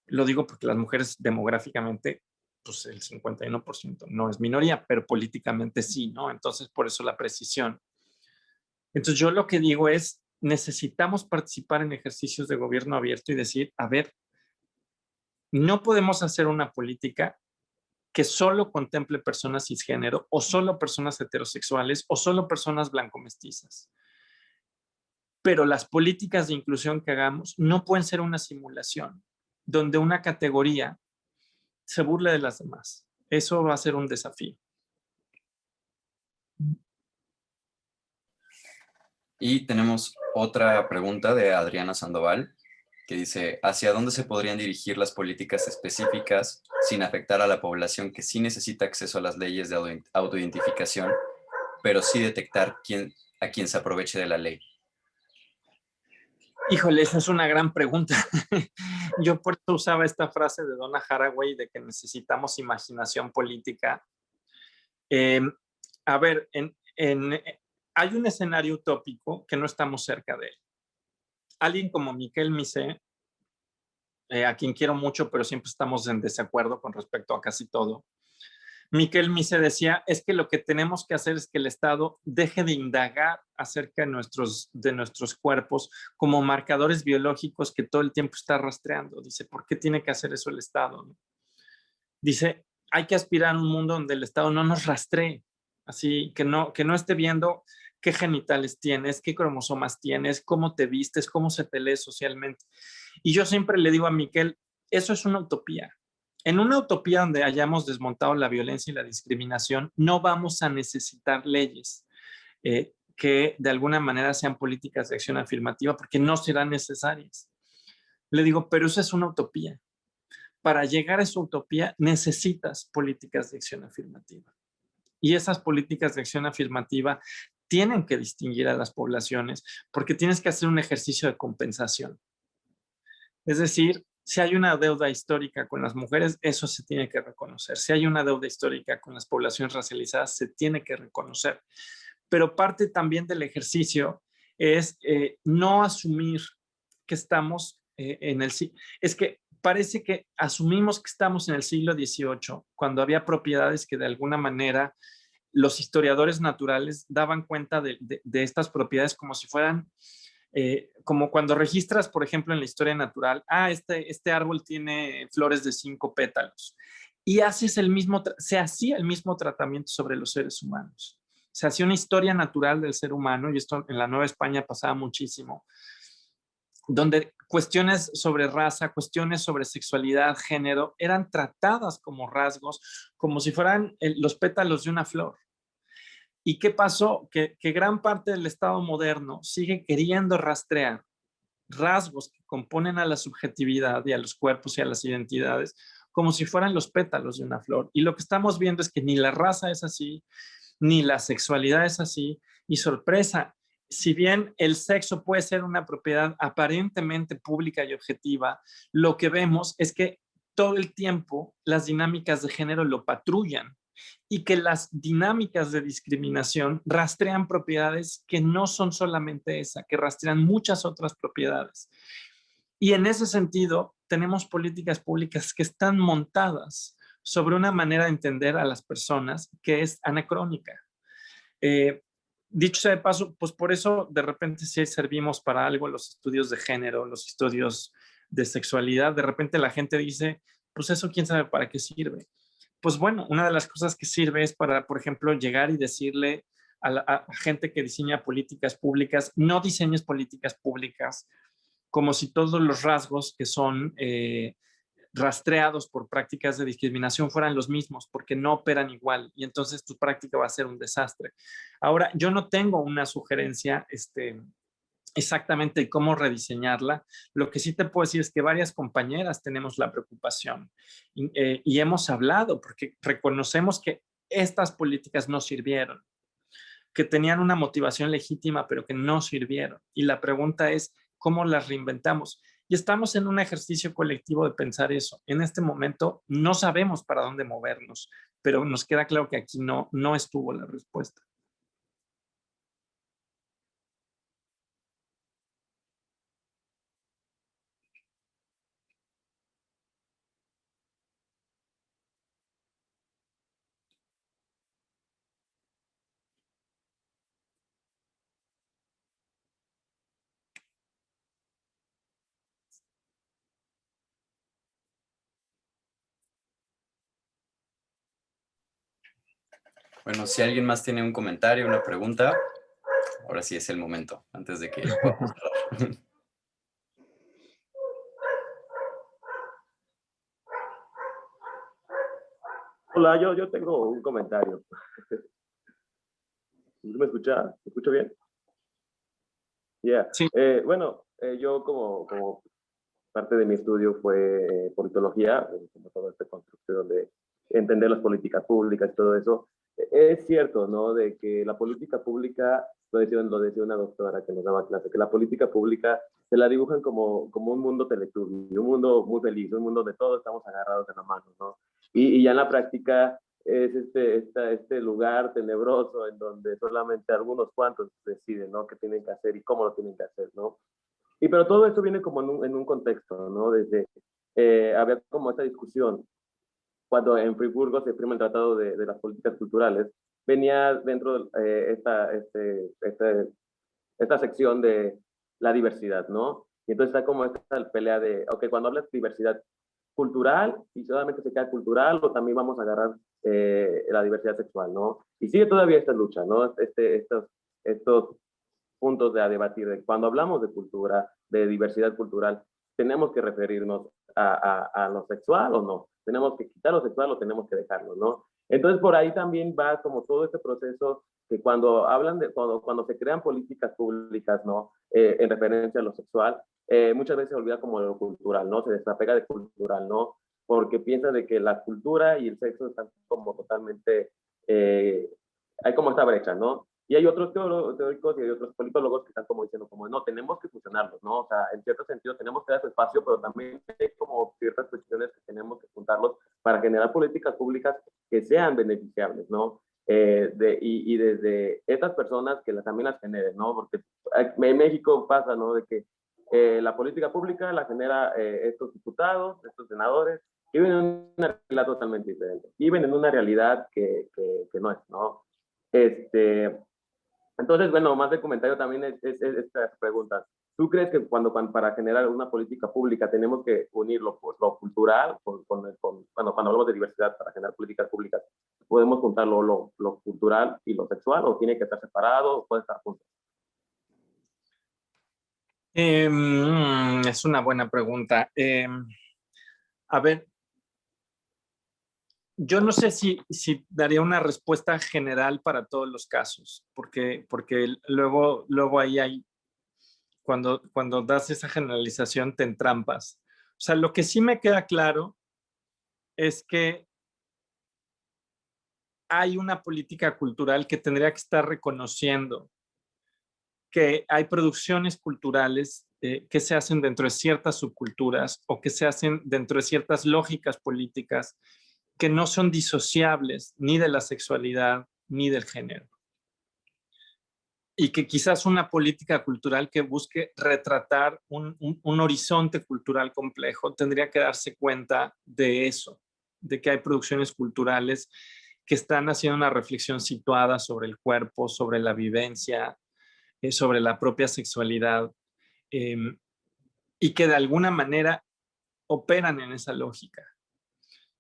Speaker 2: Lo digo porque las mujeres demográficamente, pues el 51% no es minoría, pero políticamente sí, ¿no? Entonces, por eso la precisión. Entonces, yo lo que digo es, necesitamos participar en ejercicios de gobierno abierto y decir, a ver, no podemos hacer una política que solo contemple personas cisgénero o solo personas heterosexuales o solo personas blanco-mestizas. Pero las políticas de inclusión que hagamos no pueden ser una simulación donde una categoría se burle de las demás. Eso va a ser un desafío.
Speaker 1: Y tenemos otra pregunta de Adriana Sandoval, que dice, ¿hacia dónde se podrían dirigir las políticas específicas sin afectar a la población que sí necesita acceso a las leyes de autoidentificación, pero sí detectar a quien se aproveche de la ley?
Speaker 2: Híjole, esa es una gran pregunta. Yo por eso usaba esta frase de Donna Haraway de que necesitamos imaginación política. A ver, hay un escenario utópico que no estamos cerca de él. Alguien como Miquel Missé, a quien quiero mucho, pero siempre estamos en desacuerdo con respecto a casi todo. Miquel Missé decía, es que lo que tenemos que hacer es que el Estado deje de indagar acerca de nuestros cuerpos como marcadores biológicos que todo el tiempo está rastreando. Dice, ¿por qué tiene que hacer eso el Estado? Dice, hay que aspirar a un mundo donde el Estado no nos rastree, así que no esté viendo qué genitales tienes, qué cromosomas tienes, cómo te vistes, cómo se te lee socialmente. Y yo siempre le digo a Miquel, eso es una utopía. En una utopía donde hayamos desmontado la violencia y la discriminación, no vamos a necesitar leyes que de alguna manera sean políticas de acción afirmativa porque no serán necesarias. Le digo, pero eso es una utopía. Para llegar a esa utopía necesitas políticas de acción afirmativa. Y esas políticas de acción afirmativa tienen que distinguir a las poblaciones porque tienes que hacer un ejercicio de compensación. Es decir, si hay una deuda histórica con las mujeres, eso se tiene que reconocer. Si hay una deuda histórica con las poblaciones racializadas, se tiene que reconocer. Pero parte también del ejercicio es no asumir que estamos en el siglo. Es que parece que asumimos que estamos en el siglo XVIII, cuando había propiedades que de alguna manera los historiadores naturales daban cuenta de estas propiedades como si fueran como cuando registras, por ejemplo, en la historia natural, este árbol tiene flores de 5 pétalos, y se hacía el mismo tratamiento sobre los seres humanos. Se hacía una historia natural del ser humano, y esto en la Nueva España pasaba muchísimo, donde cuestiones sobre raza, cuestiones sobre sexualidad, género, eran tratadas como rasgos, como si fueran los pétalos de una flor. ¿Y qué pasó? Que gran parte del Estado moderno sigue queriendo rastrear rasgos que componen a la subjetividad y a los cuerpos y a las identidades como si fueran los pétalos de una flor. Y lo que estamos viendo es que ni la raza es así, ni la sexualidad es así. Y sorpresa, si bien el sexo puede ser una propiedad aparentemente pública y objetiva, lo que vemos es que todo el tiempo las dinámicas de género lo patrullan y que las dinámicas de discriminación rastrean propiedades que no son solamente esa, que rastrean muchas otras propiedades. Y en ese sentido, tenemos políticas públicas que están montadas sobre una manera de entender a las personas que es anacrónica. Dicho sea de paso, pues por eso de repente sí servimos para algo los estudios de género, los estudios de sexualidad. De repente la gente dice, pues eso quién sabe para qué sirve. Pues bueno, una de las cosas que sirve es para, por ejemplo, llegar y decirle a gente que diseña políticas públicas, no diseñes políticas públicas como si todos los rasgos que son rastreados por prácticas de discriminación fueran los mismos, porque no operan igual y entonces tu práctica va a ser un desastre. Ahora, yo no tengo una sugerencia exactamente de cómo rediseñarla. Lo que sí te puedo decir es que varias compañeras tenemos la preocupación y hemos hablado porque reconocemos que estas políticas no sirvieron, que tenían una motivación legítima, pero que no sirvieron. Y la pregunta es, ¿cómo las reinventamos? Y estamos en un ejercicio colectivo de pensar eso. En este momento no sabemos para dónde movernos, pero nos queda claro que aquí no estuvo la respuesta.
Speaker 1: Bueno, si alguien más tiene un comentario, una pregunta, ahora sí es el momento, antes de que podamos cerrar.
Speaker 5: Hola, yo tengo un comentario. ¿Me escucha? ¿Me escucho bien? Yeah.
Speaker 2: Sí.
Speaker 5: Yo como parte de mi estudio fue politología, como toda esta construcción de entender las políticas públicas y todo eso. Es cierto, ¿no? De que la política pública, lo decía una doctora que nos daba clase, que la política pública se la dibujan como un mundo Teletubby, un mundo muy feliz, un mundo donde todos estamos agarrados de la mano, ¿no? Y ya en la práctica es este lugar tenebroso en donde solamente algunos cuantos deciden, ¿no? Qué tienen que hacer y cómo lo tienen que hacer, ¿no? Pero todo esto viene como en un contexto, ¿no? Había como esta discusión cuando en Friburgo se firma el Tratado de las Políticas Culturales, venía dentro esta sección de la diversidad, ¿no? Y entonces está como esta pelea de, ok, cuando hablas de diversidad cultural, y solamente se queda cultural, o también vamos a agarrar la diversidad sexual, ¿no? Y sigue todavía esta lucha, ¿no? Estos puntos de a debatir. Cuando hablamos de cultura, de diversidad cultural, ¿tenemos que referirnos a lo sexual o no? ¿Tenemos que quitar lo sexual o tenemos que dejarlo, no? Entonces, por ahí también va como todo este proceso que cuando hablan cuando se crean políticas públicas, ¿no? En referencia a lo sexual, muchas veces se olvida como de lo cultural, ¿no? Se desapega de cultural, ¿no? Porque piensa de que la cultura y el sexo están como totalmente, hay como esta brecha, ¿no? Y hay otros teóricos y hay otros politólogos que están como diciendo, como no, tenemos que fusionarlos, ¿no? O sea, en cierto sentido tenemos que dar su espacio, pero también hay como ciertas cuestiones que tenemos que juntarlos para generar políticas públicas que sean beneficiables, ¿no? Y desde estas personas que también las generen, ¿no? Porque en México pasa, ¿no? De que la política pública la genera estos diputados, estos senadores, que viven en una realidad totalmente diferente. Viven en una realidad que no es, ¿no? Entonces, bueno, más de comentario también es estas preguntas. ¿Tú crees que para generar una política pública tenemos que unir lo cultural cuando hablamos de diversidad para generar políticas públicas, podemos juntar lo cultural y lo sexual o tiene que estar separado o puede estar juntos?
Speaker 2: Es una buena pregunta. A ver, yo no sé si daría una respuesta general para todos los casos, porque luego ahí hay, cuando das esa generalización te entrampas. O sea, lo que sí me queda claro es que hay una política cultural que tendría que estar reconociendo que hay producciones culturales que se hacen dentro de ciertas subculturas o que se hacen dentro de ciertas lógicas políticas que no son disociables ni de la sexualidad ni del género. Y que quizás una política cultural que busque retratar un horizonte cultural complejo tendría que darse cuenta de eso, de que hay producciones culturales que están haciendo una reflexión situada sobre el cuerpo, sobre la vivencia, sobre la propia sexualidad, y que de alguna manera operan en esa lógica.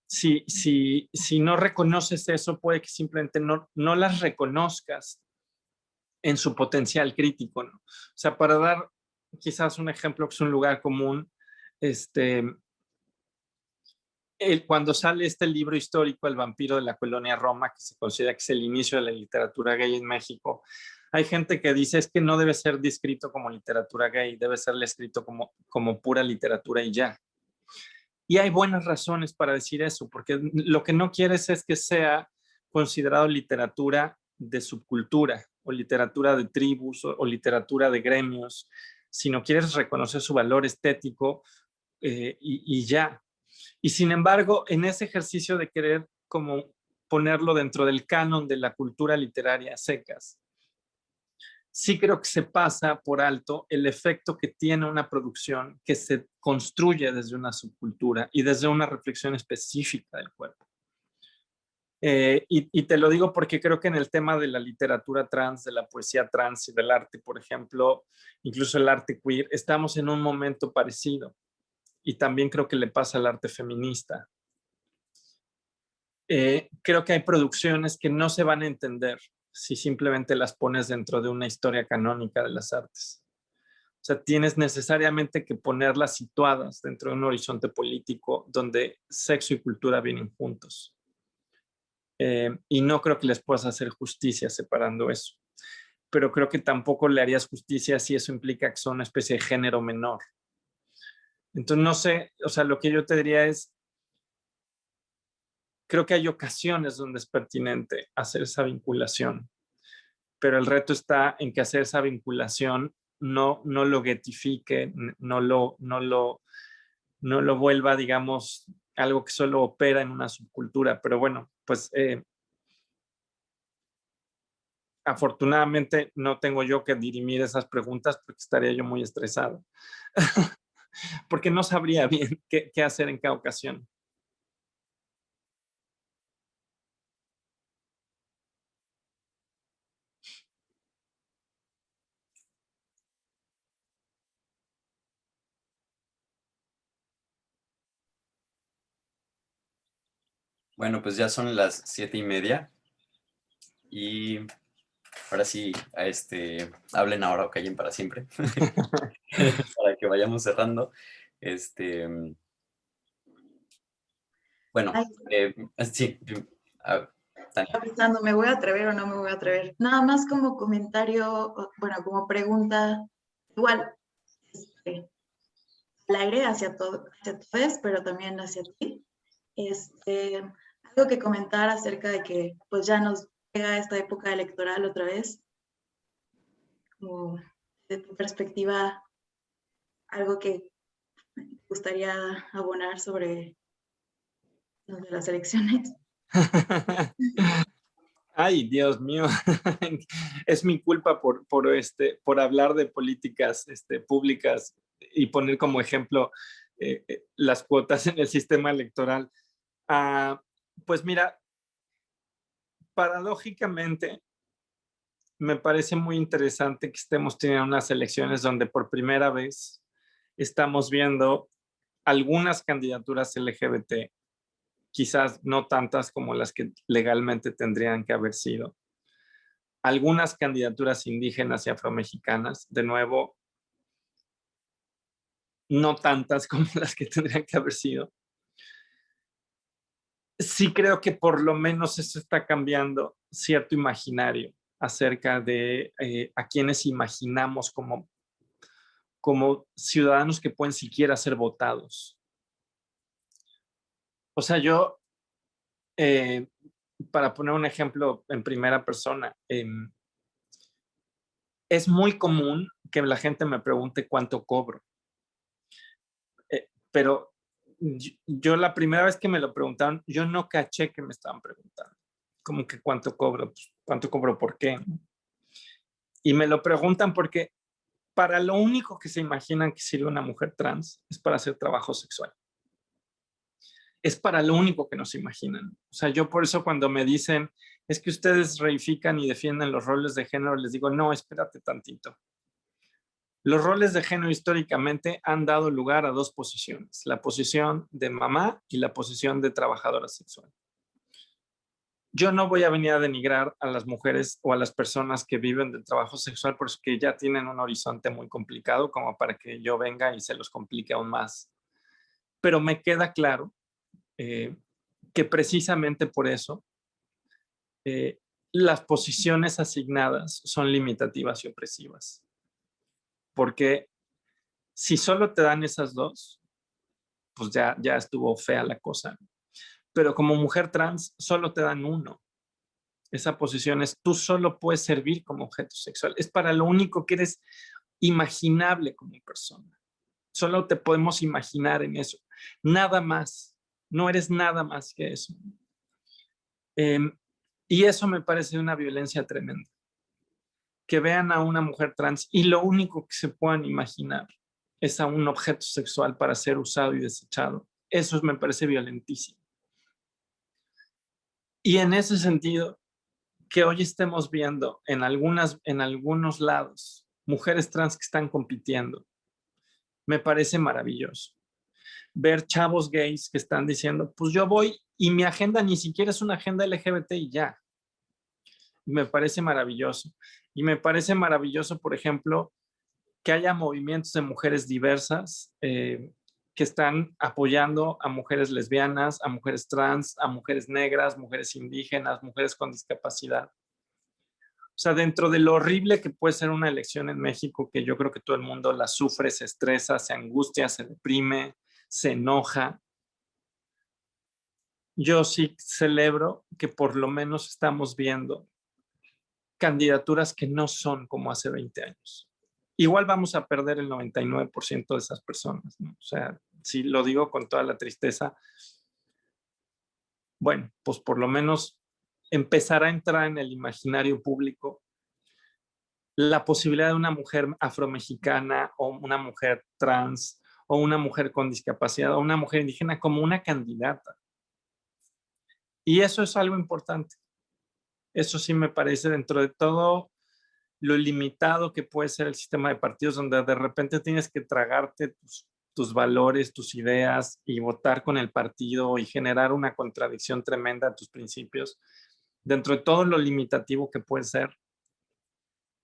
Speaker 2: Si no reconoces eso, puede que simplemente no las reconozcas en su potencial crítico, ¿no? O sea, para dar quizás un ejemplo que es un lugar común, cuando sale este libro histórico, El vampiro de la colonia Roma, que se considera que es el inicio de la literatura gay en México, hay gente que dice es que no debe ser descrito como literatura gay, debe ser escrito como pura literatura y ya. Y hay buenas razones para decir eso, porque lo que no quieres es que sea considerado literatura de subcultura o literatura de tribus o literatura de gremios, sino quieres reconocer su valor estético y ya. Y sin embargo, en ese ejercicio de querer como ponerlo dentro del canon de la cultura literaria secas, sí creo que se pasa por alto el efecto que tiene una producción que se construye desde una subcultura y desde una reflexión específica del cuerpo. Y te lo digo porque creo que en el tema de la literatura trans, de la poesía trans y del arte, por ejemplo, incluso el arte queer, estamos en un momento parecido. Y también creo que le pasa al arte feminista. Creo que hay producciones que no se van a entender si simplemente las pones dentro de una historia canónica de las artes. O sea, tienes necesariamente que ponerlas situadas dentro de un horizonte político donde sexo y cultura vienen juntos. Y no creo que les puedas hacer justicia separando eso. Pero creo que tampoco le harías justicia si eso implica que son una especie de género menor. Entonces, no sé, o sea, lo que yo te diría es, creo que hay ocasiones donde es pertinente hacer esa vinculación, pero el reto está en que hacer esa vinculación no lo guetifique, no lo vuelva, digamos, algo que solo opera en una subcultura. Pero bueno, pues afortunadamente no tengo yo que dirimir esas preguntas porque estaría yo muy estresado, porque no sabría bien qué hacer en cada ocasión.
Speaker 1: Bueno, pues ya son las 7:30 y ahora sí, hablen ahora o callen para siempre, para que vayamos cerrando. Bueno, sí,
Speaker 3: Estaba pensando, ¿me voy a atrever o no me voy a atrever? Nada más como comentario, bueno, como pregunta, igual, al aire hacia todos, pero también hacia ti. Algo que comentar acerca de que pues ya nos llega esta época electoral otra vez, como de tu perspectiva, algo que me gustaría abonar sobre las elecciones.
Speaker 2: Ay, Dios mío, es mi culpa por hablar de políticas públicas y poner como ejemplo las cuotas en el sistema electoral. Pues mira, paradójicamente, me parece muy interesante que estemos teniendo unas elecciones donde por primera vez estamos viendo algunas candidaturas LGBT, quizás no tantas como las que legalmente tendrían que haber sido. Algunas candidaturas indígenas y afromexicanas, de nuevo, no tantas como las que tendrían que haber sido. Sí creo que por lo menos eso está cambiando cierto imaginario acerca de a quienes imaginamos como ciudadanos que pueden siquiera ser votados. O sea, yo, para poner un ejemplo en primera persona, es muy común que la gente me pregunte cuánto cobro. Pero yo la primera vez que me lo preguntaron, yo no caché que me estaban preguntando. Como que cuánto cobro, pues, cuánto cobro, ¿por qué? Y me lo preguntan porque para lo único que se imaginan que sirve una mujer trans es para hacer trabajo sexual. Es para lo único que nos imaginan. O sea, yo por eso cuando me dicen, es que ustedes reifican y defienden los roles de género, les digo, no, espérate tantito. Los roles de género históricamente han dado lugar a dos posiciones, la posición de mamá y la posición de trabajadora sexual. Yo no voy a venir a denigrar a las mujeres o a las personas que viven del trabajo sexual porque ya tienen un horizonte muy complicado como para que yo venga y se los complique aún más. Pero me queda claro que precisamente por eso las posiciones asignadas son limitativas y opresivas. Porque si solo te dan esas dos, pues ya estuvo fea la cosa. Pero como mujer trans, solo te dan uno. Esa posición es, tú solo puedes servir como objeto sexual. Es para lo único que eres imaginable como persona. Solo te podemos imaginar en eso. Nada más. No eres nada más que eso. Y eso me parece una violencia tremenda. Que vean a una mujer trans y lo único que se puedan imaginar es a un objeto sexual para ser usado y desechado. Eso me parece violentísimo. Y en ese sentido, que hoy estemos viendo en algunos lados mujeres trans que están compitiendo, me parece maravilloso. Ver chavos gays que están diciendo, pues yo voy y mi agenda ni siquiera es una agenda LGBT y ya. Me parece maravilloso. Y me parece maravilloso, por ejemplo, que haya movimientos de mujeres diversas que están apoyando a mujeres lesbianas, a mujeres trans, a mujeres negras, mujeres indígenas, mujeres con discapacidad. O sea, dentro de lo horrible que puede ser una elección en México, que yo creo que todo el mundo la sufre, se estresa, se angustia, se deprime, se enoja, yo sí celebro que por lo menos estamos viendo candidaturas que no son como hace 20 años. Igual vamos a perder el 99% de esas personas, ¿no? O sea, si lo digo con toda la tristeza, bueno, pues por lo menos empezar a entrar en el imaginario público la posibilidad de una mujer afromexicana o una mujer trans o una mujer con discapacidad o una mujer indígena como una candidata. Y eso es algo importante. Eso sí me parece, dentro de todo lo limitado que puede ser el sistema de partidos, donde de repente tienes que tragarte tus valores, tus ideas y votar con el partido y generar una contradicción tremenda a tus principios. Dentro de todo lo limitativo que puede ser,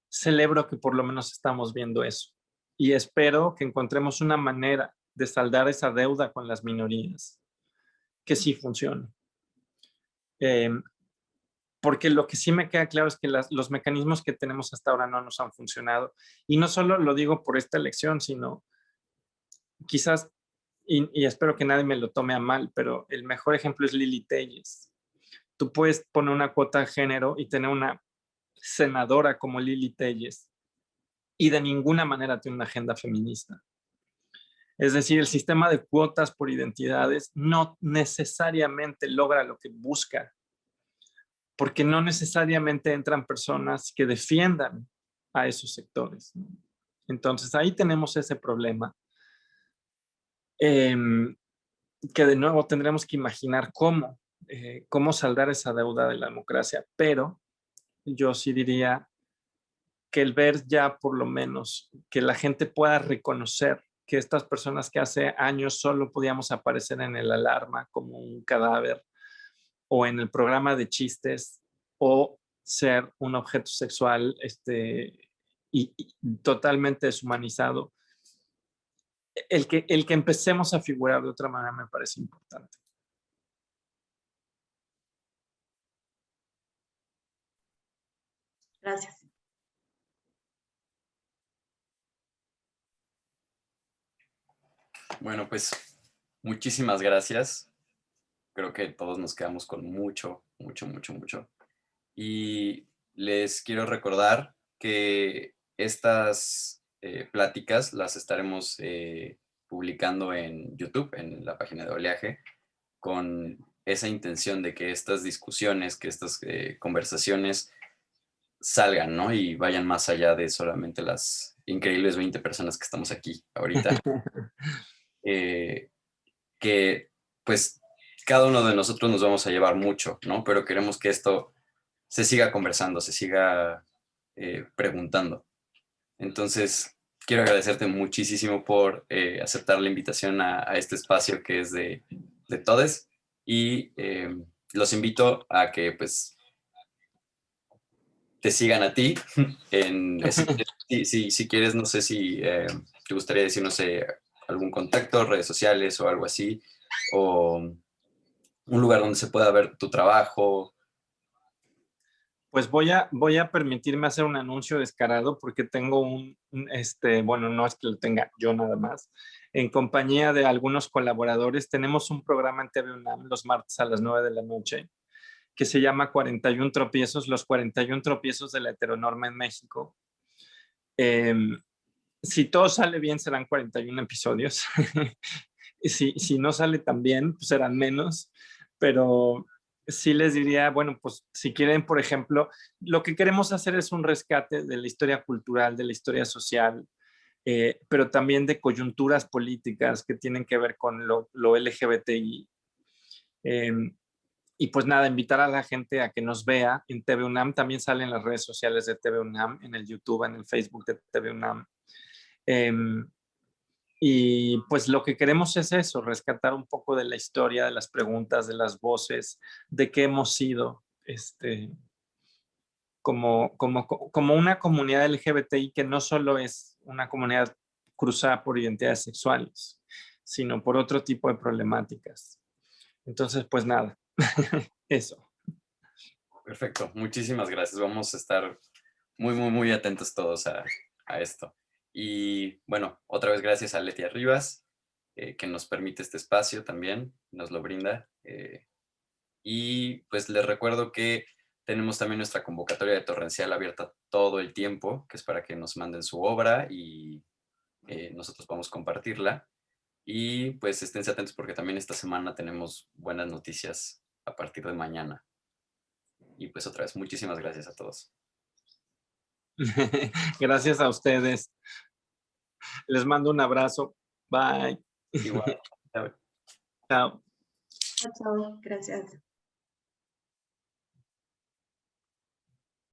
Speaker 2: celebro que por lo menos estamos viendo eso. Y espero que encontremos una manera de saldar esa deuda con las minorías, que sí funcione. Porque lo que sí me queda claro es que los mecanismos que tenemos hasta ahora no nos han funcionado. Y no solo lo digo por esta elección, sino quizás, y espero que nadie me lo tome a mal, pero el mejor ejemplo es Lili Telles. Tú puedes poner una cuota de género y tener una senadora como Lili Telles y de ninguna manera tiene una agenda feminista. Es decir, el sistema de cuotas por identidades no necesariamente logra lo que busca, porque no necesariamente entran personas que defiendan a esos sectores, ¿no? Entonces ahí tenemos ese problema, que de nuevo tendremos que imaginar cómo saldar esa deuda de la democracia, pero yo sí diría que el ver ya por lo menos, que la gente pueda reconocer que estas personas que hace años solo podíamos aparecer en el Alarma como un cadáver o en el programa de chistes o ser un objeto sexual y totalmente deshumanizado. El que empecemos a figurar de otra manera me parece importante.
Speaker 3: Gracias.
Speaker 1: Bueno, pues muchísimas gracias. Creo que todos nos quedamos con mucho, mucho, mucho, mucho. Y les quiero recordar que estas pláticas las estaremos publicando en YouTube, en la página de Oleaje, con esa intención de que estas discusiones, que estas conversaciones salgan, ¿no? Y vayan más allá de solamente las increíbles 20 personas que estamos aquí ahorita. Que pues cada uno de nosotros nos vamos a llevar mucho, ¿no? Pero queremos que esto se siga conversando, se siga preguntando. Entonces, quiero agradecerte muchísimo por aceptar la invitación a este espacio que es de todes y los invito a que pues te sigan a ti. Si quieres, no sé si te gustaría decir, no sé, algún contacto, redes sociales o algo así, o un lugar donde se pueda ver tu trabajo.
Speaker 2: Pues voy a permitirme hacer un anuncio descarado porque tengo bueno, no es que lo tenga yo nada más, en compañía de algunos colaboradores, tenemos un programa en TV UNAM los martes a las 9 de la noche que se llama 41 tropiezos, los 41 tropiezos de la heteronorma en México. Si todo sale bien, serán 41 episodios. si no sale tan bien, pues serán menos, pero sí les diría, bueno, pues si quieren, por ejemplo, lo que queremos hacer es un rescate de la historia cultural, de la historia social, pero también de coyunturas políticas que tienen que ver con lo LGBTI. Y pues nada, invitar a la gente a que nos vea en TV UNAM. También salen las redes sociales de TV UNAM, en el YouTube, en el Facebook de TV UNAM. Y pues lo que queremos es eso, rescatar un poco de la historia, de las preguntas, de las voces, de qué hemos sido como una comunidad LGBTI que no solo es una comunidad cruzada por identidades sexuales, sino por otro tipo de problemáticas. Entonces, pues nada, eso.
Speaker 1: Perfecto, muchísimas gracias. Vamos a estar muy, muy, muy atentos todos a esto. Y bueno, otra vez gracias a Leti Rivas, que nos permite este espacio también, nos lo brinda. Y pues les recuerdo que tenemos también nuestra convocatoria de Torrencial abierta todo el tiempo, que es para que nos manden su obra y nosotros vamos a compartirla. Y pues estén atentos porque también esta semana tenemos buenas noticias a partir de mañana. Y pues otra vez, muchísimas gracias a todos.
Speaker 2: Gracias a ustedes. Les mando un abrazo. Bye.
Speaker 1: Igual.
Speaker 2: Chao.
Speaker 3: Chao, gracias.